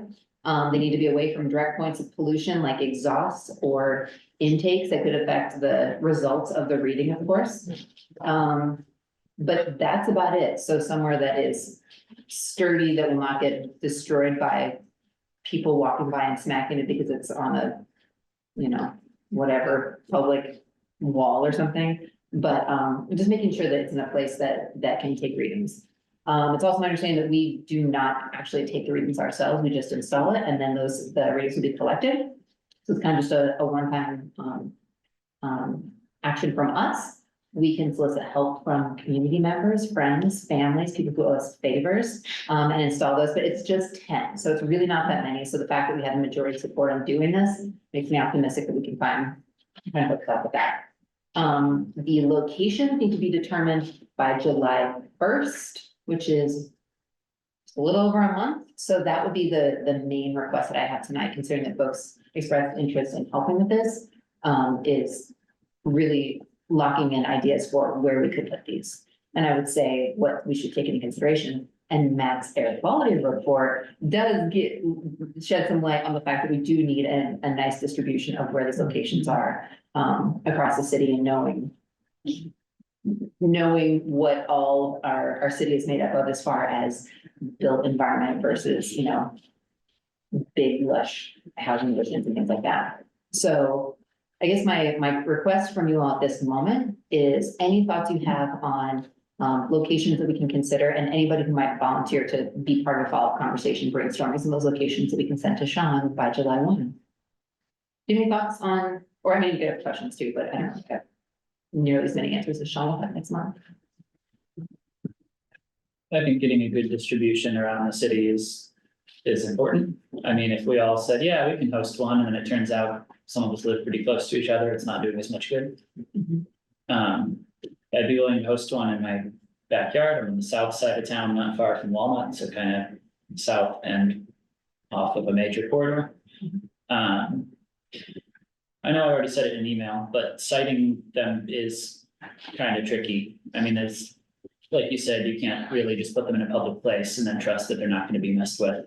Speaker 2: They need to be away from direct points of pollution like exhausts or intakes that could affect the results of the reading, of course. But that's about it. So somewhere that is sturdy, that will not get destroyed by people walking by and smacking it because it's on a, whatever, public wall or something. But just making sure that it's in a place that can take readings. It's also my understanding that we do not actually take the readings ourselves, we just install it, and then the readings will be collected. So it's kind of just a one-time action from us. We can solicit help from community members, friends, families, people who owe us favors, and install those, but it's just 10, so it's really not that many. So the fact that we have majority support on doing this makes me optimistic that we can kind of hook up with that. The location need to be determined by July 1st. Which is a little over a month. So that would be the main request that I have tonight, considering that folks expressed interest in helping with this, is really locking in ideas for where we could put these. And I would say what we should take into consideration, and Matt's air quality report does shed some light on the fact that we do need a nice distribution of where these locations are across the city, and knowing what all our city is made up of as far as built environment versus, big lush housing additions and things like that. So I guess my request from you all at this moment is any thoughts you have on locations that we can consider, and anybody who might volunteer to be part of a follow-up conversation, brainstorming some of those locations that we can send to Sean by July 1. Do you have any thoughts on, or I mean, you could have questions too, but I don't know if I have nearly as many answers as Sean will have next month.
Speaker 3: I think getting a good distribution around the city is important. I mean, if we all said, yeah, we can host one, and then it turns out some of us live pretty close to each other, it's not doing as much good. I'd be willing to host one in my backyard. I'm on the south side of town, not far from Walmart, so kind of south and off of a major corridor. I know I already said it in an email, but citing them is kind of tricky. I mean, there's, like you said, you can't really just put them in a public place and then trust that they're not going to be messed with.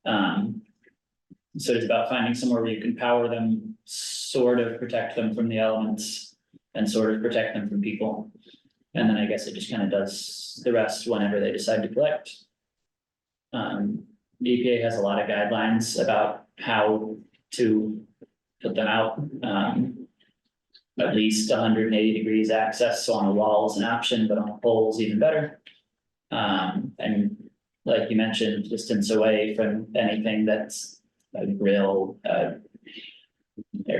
Speaker 3: So it's about finding somewhere where you can power them, sort of protect them from the elements, and sort of protect them from people. And then I guess it just kind of does the rest whenever they decide to collect. The EPA has a lot of guidelines about how to put them out. At least 180 degrees access, so on a wall is an option, but on a pole is even better. And like you mentioned, distance away from anything that's a grill, air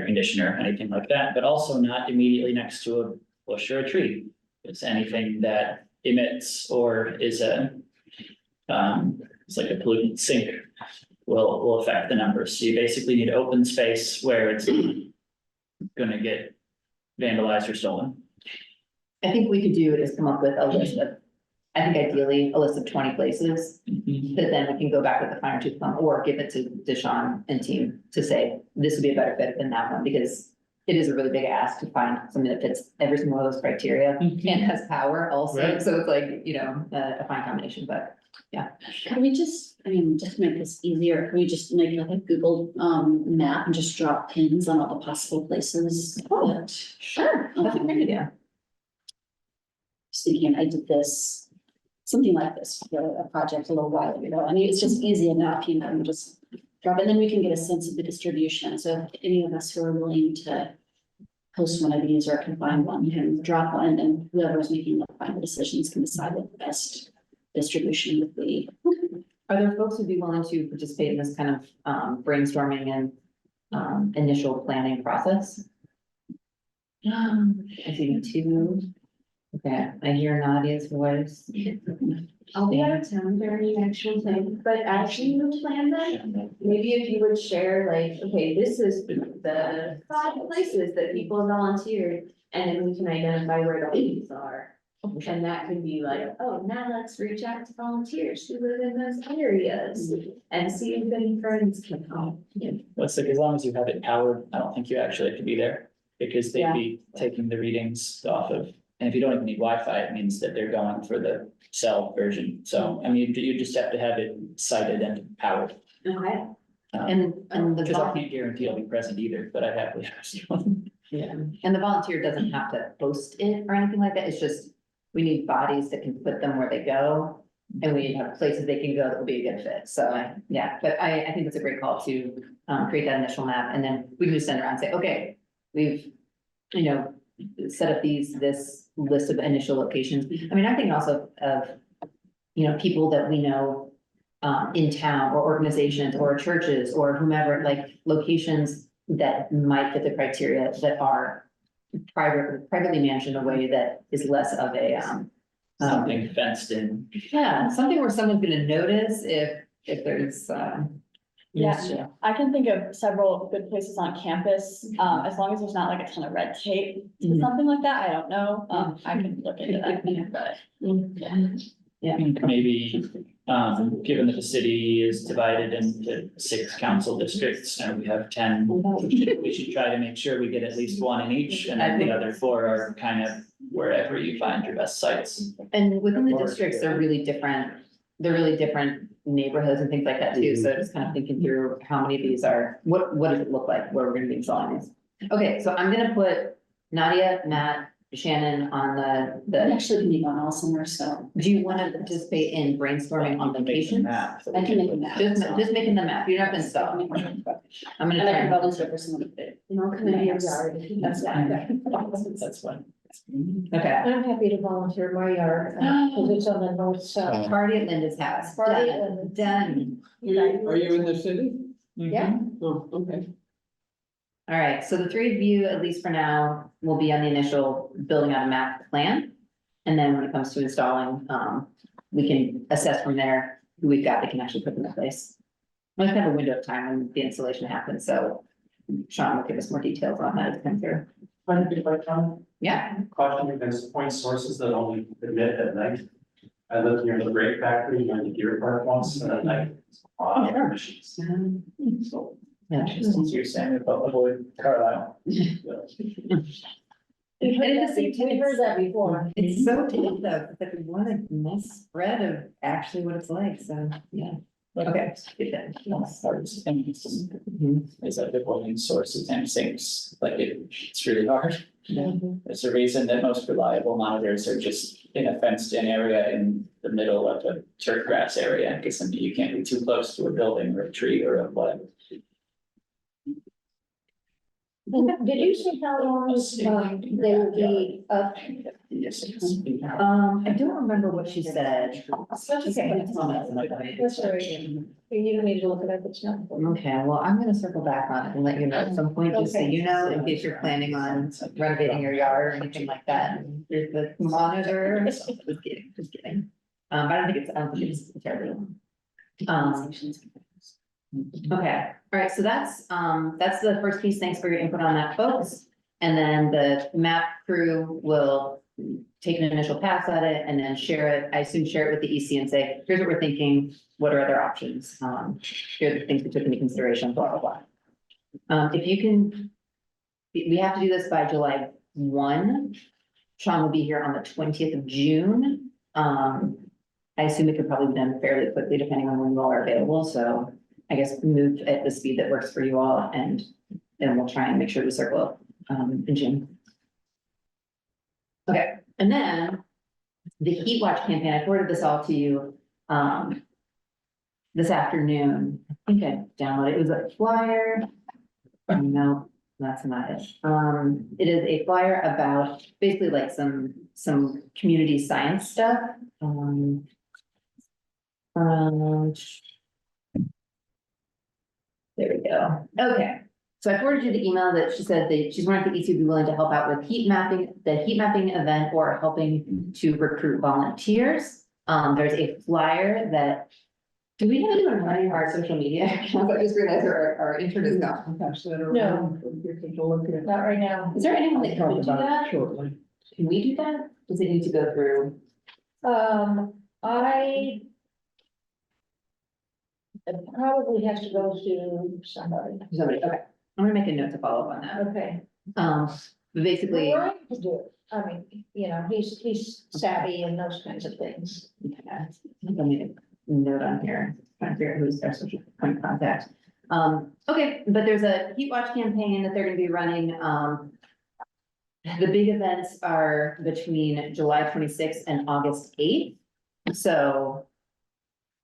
Speaker 3: conditioner, anything like that, but also not immediately next to a bush or a tree. It's anything that emits or is it's like a pollutant sink will affect the numbers. So you basically need open space where it's gonna get vandalized or stolen.
Speaker 2: I think we could do is come up with a list of, I think ideally, a list of 20 places. That then we can go back with the fire tooth comb or give it to Deshawn and team to say, this would be a better fit than that one, because it is a really big ask to find something that fits every single one of those criteria and has power also.
Speaker 5: Right.
Speaker 2: So it's like, you know, a fine combination, but
Speaker 4: Could we just, I mean, just to make this easier, can we just make like a Google map and just drop pins on all the possible places?
Speaker 2: Oh.
Speaker 4: that-
Speaker 2: sure, that's a great idea.
Speaker 4: Just thinking, I did this, something like this for a project a little while ago. I mean, it's just easy enough, you know, you just drop it, and then we can get a sense of the distribution. So if any of us who are willing to post one of these or can find one, can drop one, and whoever's making the final decisions can decide what the best distribution would be.
Speaker 2: Are there folks who'd be willing to participate in this kind of brainstorming and initial planning process? I see two. Okay, I hear Nadia's voice.
Speaker 8: I'll be out of town during the actual thing, but as you plan them, maybe if you would share like, okay, this is the 5 places that people volunteered. And then we can identify where the leads are. And that could be like, oh, now let's reach out to volunteers who live in those areas and see if any friends can help.
Speaker 3: Let's like, as long as you have it powered, I don't think you actually have to be there, because they'd
Speaker 8: Yeah.
Speaker 3: be taking the readings off of. And if you don't even need Wi-Fi, it means that they're going for the cell version. So, I mean, you just have to have it sighted and powered.
Speaker 2: Okay.
Speaker 3: Um,
Speaker 2: And the
Speaker 3: Because I
Speaker 2: vol-
Speaker 3: can't guarantee I'll be present either, but I happily understand.
Speaker 2: yeah, and the volunteer doesn't have to post it or anything like that. It's just, we need bodies that can put them where they go. And we have places they can go that will be a good fit. So, yeah, but I think it's a great call to create that initial map, and then we can just send around and say, okay, we've, you know, set up this list of initial locations. I mean, I'm thinking also of, you know, people that we know in town, or organizations or churches or whomever, like locations that might fit the criteria that are privately managed in a way that is less of a
Speaker 3: Something fenced in.
Speaker 2: yeah, something where someone's gonna notice if there's
Speaker 12: Yeah, I can think of several good places on campus, as long as there's not like a ton of red tape to
Speaker 2: Mhm.
Speaker 12: something like that, I don't know, I can look into that, but.
Speaker 2: Yeah.
Speaker 3: Maybe, given that the city is divided into 6 council districts and we have 10. We should try to make sure we get at least 1 in each, and then the other 4 are kind of wherever you find your best sites.
Speaker 2: And within the districts, they're really different neighborhoods and things like that too, so just kind of thinking through how many of these are, what does it look like, where we're gonna be installing these? Okay, so I'm gonna put Nadia, Matt, Shannon on
Speaker 4: That
Speaker 2: the,
Speaker 4: actually can be gone all summer, so
Speaker 2: do you wanna participate in brainstorming on locations?
Speaker 4: I can make a map.
Speaker 2: Just making the map, you don't have to install. I'm gonna
Speaker 4: And I can
Speaker 2: try.
Speaker 4: volunteer for some of it.
Speaker 8: You know, come in your yard.
Speaker 2: That's fine.
Speaker 3: That's fine.
Speaker 2: Okay,
Speaker 6: I'm happy to volunteer my yard, because it's on the north side.
Speaker 2: party at Linda's house,
Speaker 6: Party at
Speaker 2: done,
Speaker 6: Linda's.
Speaker 2: done.
Speaker 9: Are you in the city?
Speaker 6: Yeah,
Speaker 9: Oh, okay.
Speaker 2: All right, so the 3 of you, at least for now, will be on the initial building out a map plan. And then when it comes to installing, we can assess from there who we've got that can actually put them in place. We have a window of time when the installation happens, so Sean will give us more details on that as it comes through. Yeah,
Speaker 11: Question against point sources that only emit at night. I lived near the brake factory, near the deer park once, and at night, air machines. So,
Speaker 3: Interesting, you're saying about avoid Carlisle.
Speaker 6: we've heard that before.
Speaker 2: it's so deep though, it's like what a nice spread of actually what it's like, so, yeah. Okay, good then.
Speaker 3: Hardest thing is
Speaker 2: Mhm.
Speaker 3: that avoiding sources and sinks, like it's really hard.
Speaker 2: Yeah.
Speaker 3: There's a reason that most reliable monitors are just in a fenced in area in the middle of a turf grass area, because you can't be too close to a building or a tree or a whatever.
Speaker 6: And did you say how long they will be up?
Speaker 3: Yes.
Speaker 2: I don't remember what she said.
Speaker 6: That's all right. You don't need to look it up, it's not.
Speaker 2: Okay, well, I'm gonna circle back on it and let you know at some point, just so you know, in case you're planning on renovating your yard or anything like that. There's the monitor, just kidding, just kidding. I don't think it's terribly long. Okay, all right, so that's the first piece. Thanks for your input on that, folks. And then the map crew will take an initial pass at it and then share it. I assume share it with the EC and say, here's what we're thinking. What are other options? Here are the things we took into consideration, blah, blah, blah. If you can, we have to do this by July 1. Sean will be here on the 20th of June. I assume it could probably be done fairly quickly, depending on when you all are available. So I guess move at the speed that works for you all, and then we'll try and make sure to circle up in June. Okay, and then the Heat Watch campaign, I forwarded this all to you this afternoon. I think I downloaded it. It was a flyer. No, that's not it. It is a flyer about basically like some community science stuff. There we go. Okay. So I forwarded you the email that she said that she's wondering if the EC would be willing to help out with the heat mapping event, or helping to recruit volunteers. There's a flyer that, do we have anyone running our social media? I just realized our intern is gone.
Speaker 9: Pass that
Speaker 6: No.
Speaker 9: around for people to look at.
Speaker 6: Not right now.
Speaker 2: Is there anyone that can
Speaker 9: Talk
Speaker 2: do
Speaker 9: about it
Speaker 2: that?
Speaker 9: shortly.
Speaker 2: Can we do that? Does it need to go through?
Speaker 6: It probably has to go to somebody.
Speaker 2: Somebody? Okay. I'm gonna make a note to follow up on that.
Speaker 6: Okay.
Speaker 2: Basically.
Speaker 6: Ryan could do it. I mean, he's savvy in those kinds of things.
Speaker 2: Yeah, let me note on here, trying to figure out who's their social point of contact. Okay, but there's a Heat Watch campaign that they're gonna be running. The big events are between July 26th and August 8th. So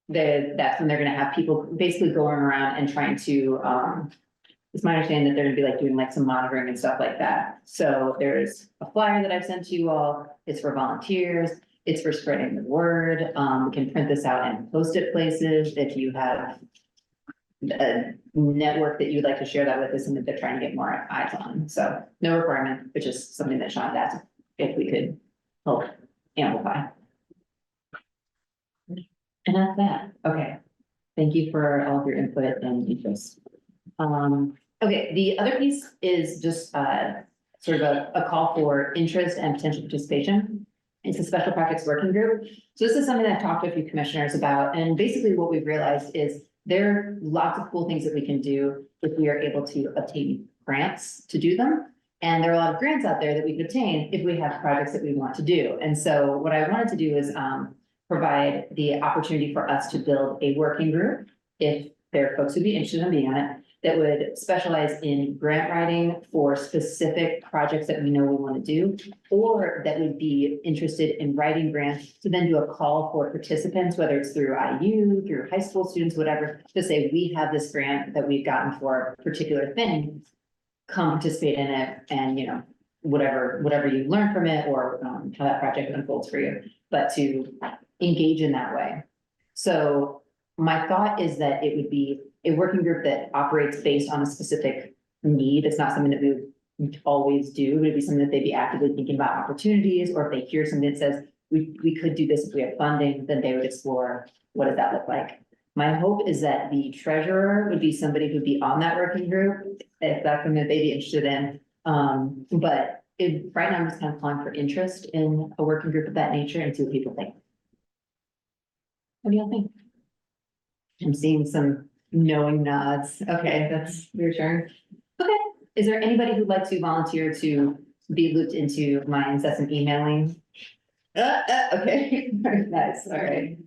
Speaker 2: that's when they're gonna have people basically going around and trying to, it's my understanding that they're gonna be like doing like some monitoring and stuff like that. So there's a flyer that I've sent to you all. It's for volunteers. It's for spreading the word. We can print this out and post it places. If you have a network that you'd like to share that with, is something they're trying to get more eyes on. So no requirement, but just something that Sean asked if we could help amplify. And that's that. Okay. Thank you for all of your input and interest. Okay, the other piece is just sort of a call for interest and potential participation. It's a special projects working group. So this is something that I've talked to a few commissioners about, and basically what we've realized is there are lots of cool things that we can do if we are able to obtain grants to do them. And there are a lot of grants out there that we could obtain if we have projects that we want to do. And so what I wanted to do is provide the opportunity for us to build a working group, if there are folks who'd be interested in being on it, that would specialize in grant writing for specific projects that we know we want to do, or that would be interested in writing grants to then do a call for participants, whether it's through IU, through high school students, whatever, to say, we have this grant that we've gotten for a particular thing, come participate in it, and whatever you learn from it, or how that project unfolds for you, but to engage in that way. So my thought is that it would be a working group that operates based on a specific need. It's not something that we would always do. It would be something that they'd be actively thinking about opportunities, or if they hear something that says, we could do this if we have funding, then they would explore, what does that look like? My hope is that the treasurer would be somebody who'd be on that working group, if that's something that they'd be interested in. But right now I'm just kind of calling for interest in a working group of that nature and see what people think. What do y'all think? I'm seeing some knowing nods. Okay, that's reassuring. Okay, is there anybody who'd like to volunteer to be looped into my incessant emailing? Okay, nice, all right.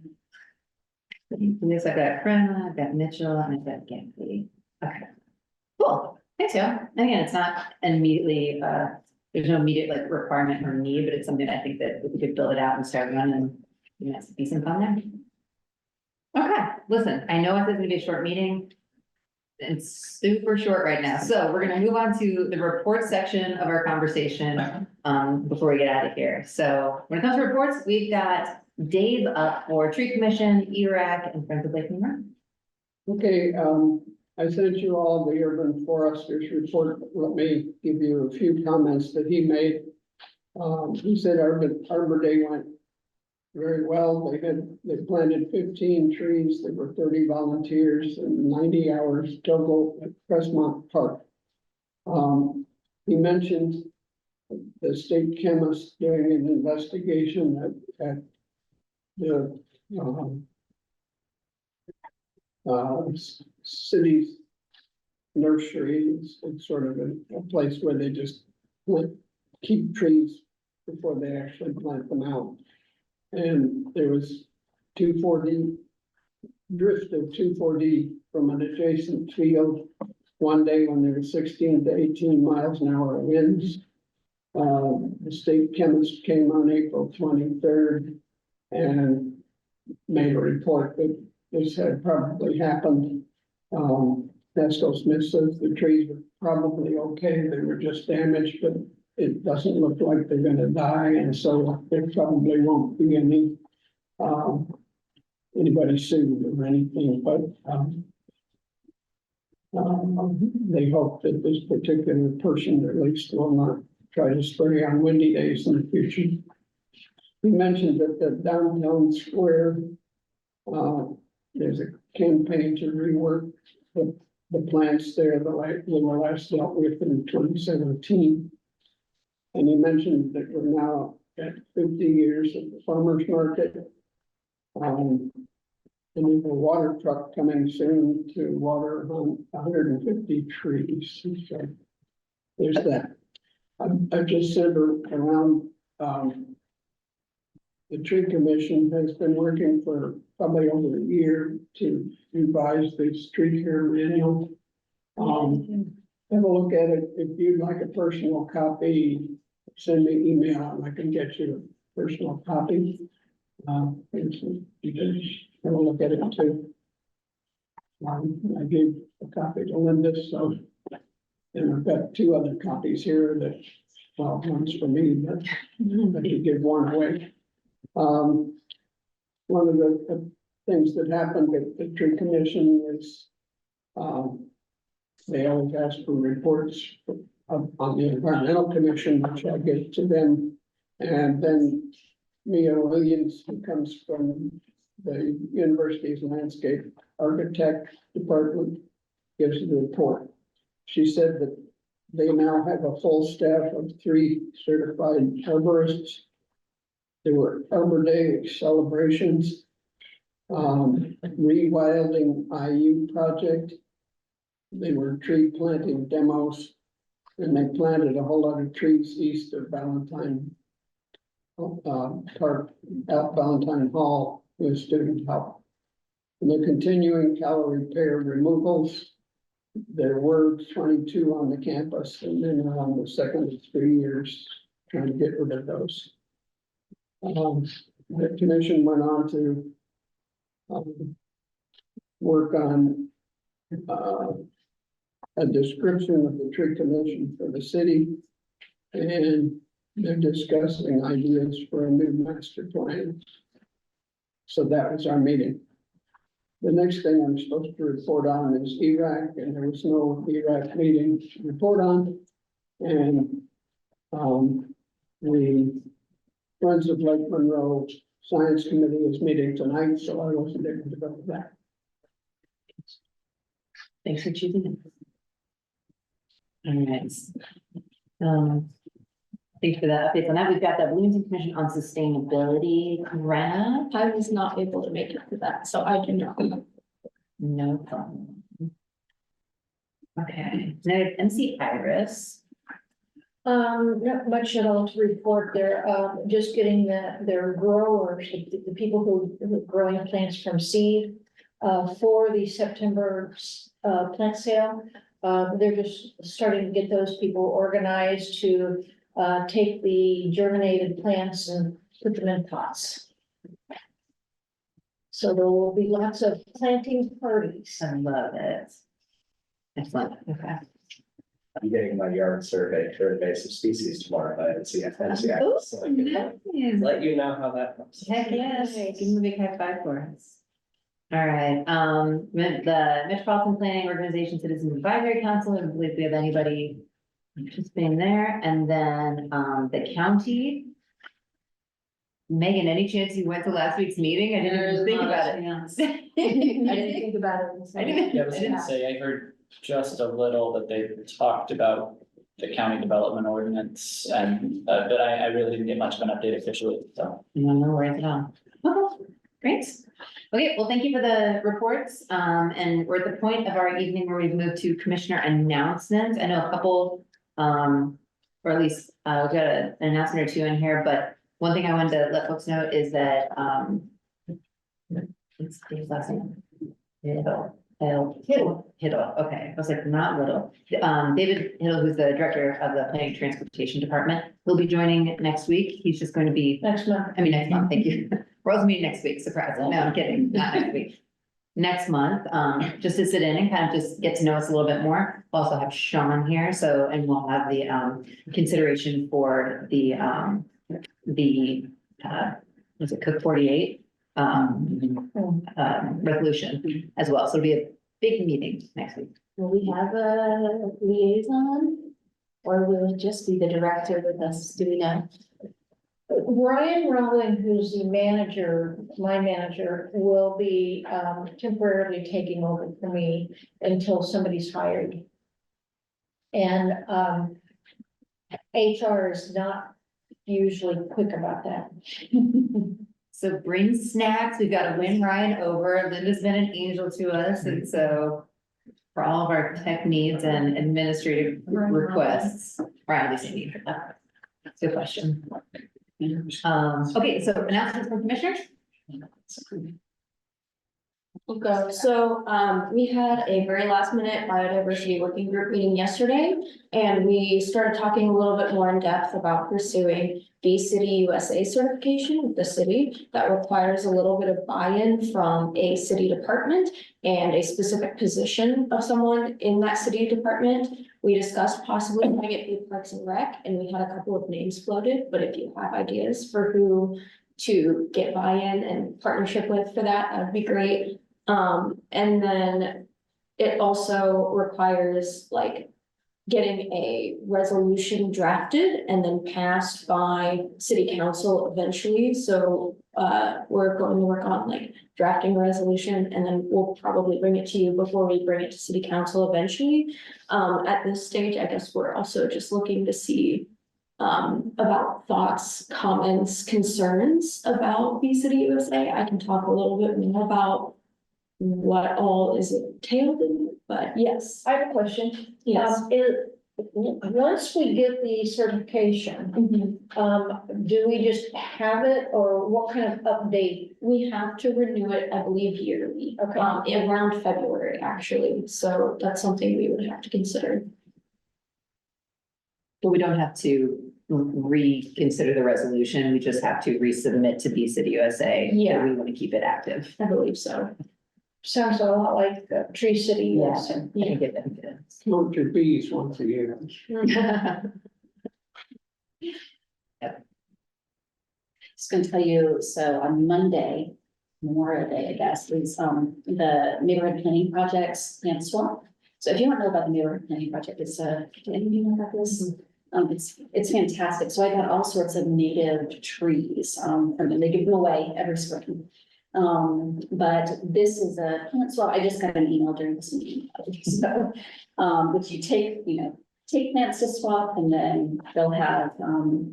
Speaker 2: Yes, I've got Prema, I've got Mitchell, and I've got Gampy. Okay, cool, thanks, y'all. And again, it's not immediately, there's no immediate like requirement or need, but it's something I think that if we could build it out and start running, it's decent fun there. Okay, listen, I know it's gonna be a short meeting. It's super short right now, so we're gonna move on to the report section of our conversation, before we get out of here. So when it comes to reports, we've got Dave up for tree commission, ERAC, and Friends of Lake Monroe.
Speaker 9: Okay, I sent you all the urban foresters report. Let me give you a few comments that he made. He said Arbor Day went very well. They planted 15 trees. There were 30 volunteers and 90 hours total at Crestmont Park. He mentioned the state chemist doing an investigation at the city's nursery. It's sort of a place where they just keep trees before they actually plant them out. And there was 2,4-D, drift of 2,4-D from an adjacent field one day when there were 16 to 18 miles an hour winds. The state chemist came on April 23rd and made a report that this had probably happened. Nesco Smith says the trees were probably okay, they were just damaged, but it doesn't look like they're gonna die, and so there probably won't be any anybody sued or anything, but they hope that this particular person at least will not try to spray on windy days in the future. He mentioned that the downtown square, there's a campaign to rework the plants there that were last dealt with in 2017. And he mentioned that we're now at 50 years of the farmer's market. And there's a water truck coming soon to water 150 trees. So there's that. I've just sent around, the tree commission has been working for probably over a year to revise this tree care manual. Have a look at it. If you'd like a personal copy, send me email and I can get you a personal copy. You can have a look at it too. I gave a copy to Linda, so. And I've got 2 other copies here that, well, one's for me, but I could give one away. One of the things that happened at the tree commission is, they always ask for reports on the environmental commission, which I give to them. And then Mia Williams, who comes from the university's landscape architect department, gives the report. She said that they now have a full staff of 3 certified arborists. There were Arbor Day celebrations, rewilding IU project. They were tree planting demos, and they planted a whole lot of trees east of Valentine Park, out Valentine Hall with student help. And they're continuing calorie pair removals. There were 22 on the campus, and then on the second of 3 years, trying to get rid of those. The commission went on to work on a description of the tree commission for the city, and they're discussing ideas for a new master plan. So that was our meeting. The next thing I'm supposed to report on is ERAC, and there was no ERAC meeting to report on. And the Friends of Lake Monroe Science Committee is meeting tonight, so I wasn't able to go to that.
Speaker 2: Thanks for choosing it. All right. Thanks for that update on that. We've got the Bloomington Commission on Sustainability grant.
Speaker 12: I was not able to make it to that, so I do not.
Speaker 2: No problem. Okay, now MC Iris.
Speaker 6: Not much at all to report there, just getting their growers, the people who are growing plants from seed, for the September, plant sale. They're just starting to get those people organized to, take the germinated plants and put them in pots. So there will be lots of planting parties.
Speaker 2: I love it. Excellent, okay.
Speaker 7: I'm getting my yard survey for invasive species tomorrow, by NCX, so I can
Speaker 2: Nice.
Speaker 7: let you know how that goes.
Speaker 2: Heck yes, give them a big high five for us. All right, the Metropolitan Planning Organization Citizens Advisory Council, I don't believe we have anybody participating there, and then, the county. Megan, any chance you went to last week's meeting? I didn't even think about it.
Speaker 8: I didn't think about it.
Speaker 2: I didn't-
Speaker 3: Yeah, I was gonna say, I heard just a little that they talked about the county development ordinance and, but I really didn't get much of an update officially, so.
Speaker 2: No worries at all. Okay, great. Okay, well, thank you for the reports. And we're at the point of our evening where we've moved to commissioner announcements. I know a couple, or at least, we've got an announcement or two in here, but one thing I wanted to let folks know is that, it's his last name. Hiddle, okay, I was like, not little. David Hiddle, who's the director of the Planning Transportation Department, will be joining next week. He's just going to be,
Speaker 6: Next month.
Speaker 2: next month, thank you. We're also meeting next week, surprise. No, I'm kidding, not next week. Next month, just to sit in and kind of just get to know us a little bit more. We'll also have Sean here, so, and we'll have the, consideration for the, was it Cook 48? Resolution as well, so it'll be a big meeting next week.
Speaker 8: Will we have a liaison? Or will it just be the director with us? Do we know?
Speaker 6: Ryan Rowling, who's the manager, my manager, will be temporarily taking over for me until somebody's hired. And HR is not usually quick about that.
Speaker 2: So bring snacks, we've got to win Ryan over, Linda's been an angel to us, and so. For all of our tech needs and administrative requests, Ryan, we need for that. That's a good question. Okay, so announcements from commissioners?
Speaker 8: Okay, so we had a very last minute biodiversity working group meeting yesterday. And we started talking a little bit more in depth about pursuing Bee City USA certification with the city. That requires a little bit of buy-in from a city department and a specific position of someone in that city department. We discussed possibly putting it in Parks and Rec, and we had a couple of names floated, but if you have ideas for who to get buy-in and partnership with for that, that would be great. And then it also requires like getting a resolution drafted and then passed by city council eventually. So we're going to work on like drafting a resolution, and then we'll probably bring it to you before we bring it to city council eventually. At this stage, I guess we're also just looking to see about thoughts, comments, concerns about Bee City USA. I can talk a little bit more about what all is entailed in it, but yes.
Speaker 6: I have a question.
Speaker 8: Yes.
Speaker 6: Once we get the certification, do we just have it, or what kind of update?
Speaker 8: We have to renew it, I believe, yearly.
Speaker 6: Okay.
Speaker 8: Around February, actually, so that's something we would have to consider.
Speaker 2: But we don't have to reconsider the resolution, we just have to resubmit to Bee City USA.
Speaker 8: Yeah.
Speaker 2: We want to keep it active.
Speaker 8: I believe so.
Speaker 6: Sounds a lot like Tree City.
Speaker 2: Yes. Yeah. Get benefits.
Speaker 9: Count your bees once a year.
Speaker 4: Just gonna tell you, so on Monday, Memorial Day, I guess, is the neighborhood planning projects plan swap. So if you don't know about the neighborhood planning project, it's do any of you know about this? It's fantastic. So I got all sorts of native trees from them. They give them away every spring. But this is a plant swap. I just got an email during this meeting. So which you take plants to swap, and then they'll have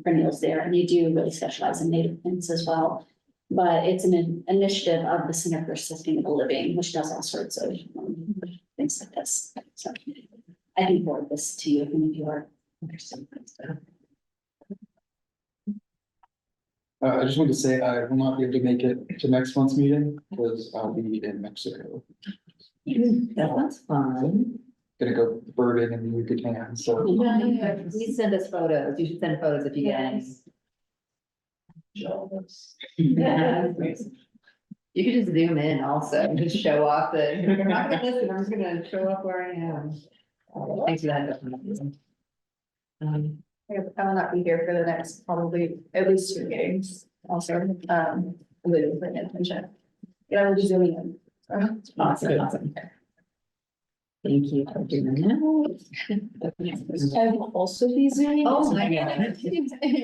Speaker 4: perennials there, and you do really specialize in native plants as well. But it's an initiative of the Center for Sustainable Living, which does all sorts of things like this. So I can forward this to you if any of you are interested.
Speaker 10: I just wanted to say I will not be able to make it to next month's meeting because I'll be in Mexico.
Speaker 2: That sounds fun.
Speaker 10: Gonna go birding in the Yucatan, so.
Speaker 2: Please send us photos, you should send photos if you get any. You could just zoom in also and just show off the, I'm not gonna listen, I'm just gonna show off where I am. Thanks for that.
Speaker 8: I will not be here for the next probably at least 2 meetings also, I'm waiting for an attention. Yeah, I will be zooming in.
Speaker 2: Awesome. Thank you for doing that.
Speaker 8: I will also be zooming.
Speaker 2: Oh my God.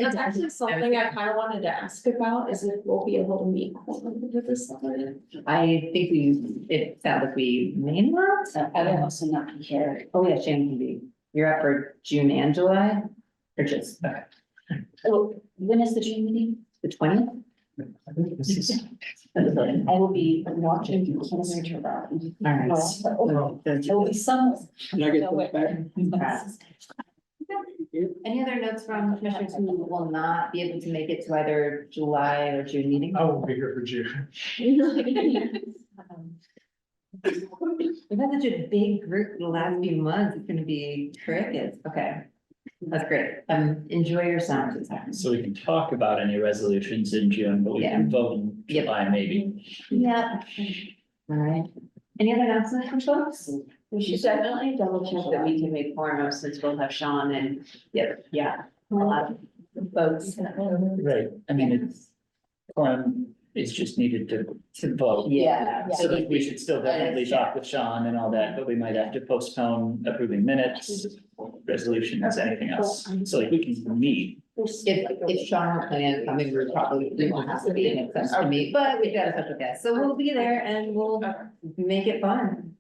Speaker 8: That's actually something I kind of wanted to ask about, is if we'll be able to meet with this summer.
Speaker 2: I think it sounds like we may not.
Speaker 4: I will also not be here.
Speaker 2: Oh, yeah, Shannon can be. You're up for June and July? Or just, okay,
Speaker 4: Oh, when is the June meeting?
Speaker 2: the 20th?
Speaker 4: I will be watching you. Cancer around.
Speaker 2: All right.
Speaker 4: There will be some.
Speaker 9: Can I get that back?
Speaker 2: Any other notes from commissioners who will not be able to make it to either July or June meeting?
Speaker 5: I won't be here for June.
Speaker 2: We've had such a big group the last few months, it's gonna be crickets, okay. That's great, enjoy your summer.
Speaker 3: So we can talk about any resolutions in June, but we can vote in
Speaker 2: Yep.
Speaker 3: July maybe.
Speaker 2: Yeah. All right, any other announcements from folks?
Speaker 8: We should definitely double check that we can make quorum since we'll have Sean and, yeah, a lot of folks.
Speaker 3: Right. I mean, it's, quorum is just needed to vote.
Speaker 2: Yeah.
Speaker 3: So like, we should still definitely talk with Sean and all that, but we might have to postpone approving minutes, resolutions, anything else. So like, we can meet.
Speaker 2: If Sean were planning on coming, we won't have to be in it to meet, but we've got a special guest, so we'll be there and we'll make it fun.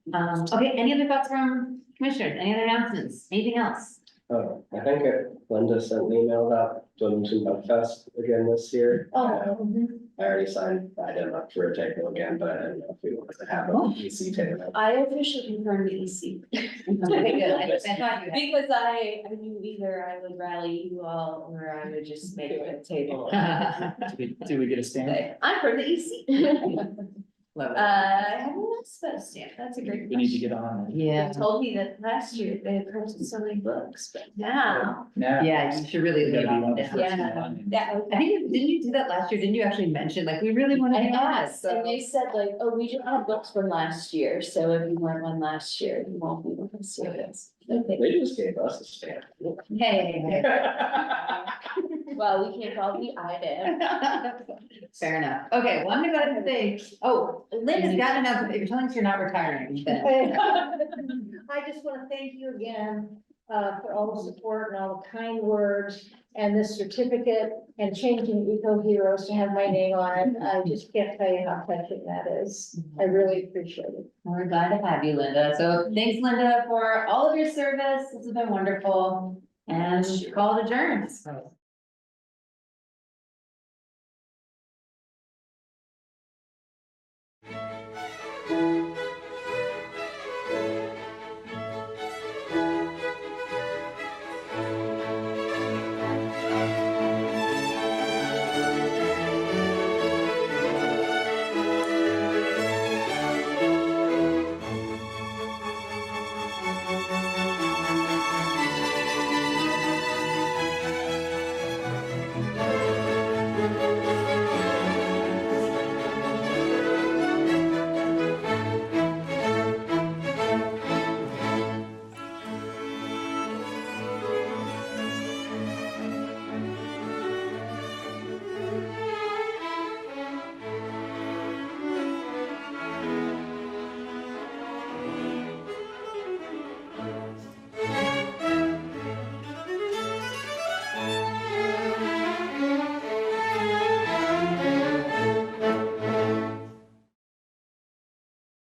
Speaker 2: Okay, any other thoughts from commissioners, any other announcements, anything else?
Speaker 7: I think Linda sent an email about Bloomington Bug Fest again this year. I already signed, I didn't have to rotate them again, but I didn't know if we wanted to have an EC table.
Speaker 8: I officially confirmed the EC.
Speaker 2: Okay, good. I thought you had.
Speaker 8: Because I knew either I would rally you all or I would just make it a table.
Speaker 3: Do we get a stand?
Speaker 8: I'm from the EC.
Speaker 2: Love it.
Speaker 8: I haven't asked for a stamp, that's a great
Speaker 3: We need to
Speaker 8: question.
Speaker 3: get on.
Speaker 2: Yeah,
Speaker 8: They told me that last year they had printed so many books, but now.
Speaker 3: Now.
Speaker 2: yeah, you should really
Speaker 3: We
Speaker 2: lean
Speaker 3: gotta be one
Speaker 2: on
Speaker 3: of the
Speaker 2: that.
Speaker 3: first
Speaker 8: Yeah.
Speaker 3: one.
Speaker 8: Yeah.
Speaker 2: I think, didn't you do that last year? Didn't you actually mention, like, we really want to
Speaker 8: I
Speaker 2: be on
Speaker 8: asked,
Speaker 2: this,
Speaker 8: and
Speaker 2: so.
Speaker 8: they said like, oh, we just have books from last year, so if you weren't one last year, you won't be with us this year. Okay.
Speaker 7: They just gave us a stamp.
Speaker 2: Hey.
Speaker 8: Well, we can't all be IDIM.
Speaker 2: Fair enough. Okay, well, I'm gonna go ahead and say, oh, Lynn has got an announcement. If you're telling us you're not retiring, then.
Speaker 6: I just want to thank you again, for all the support and all the kind words and this certificate and changing Eco Heroes to have my name on it. I just can't tell you how touching that is. I really appreciate it.
Speaker 2: We're glad to have you, Linda. So thanks, Linda, for all of your service. This has been wonderful. And call adjourned.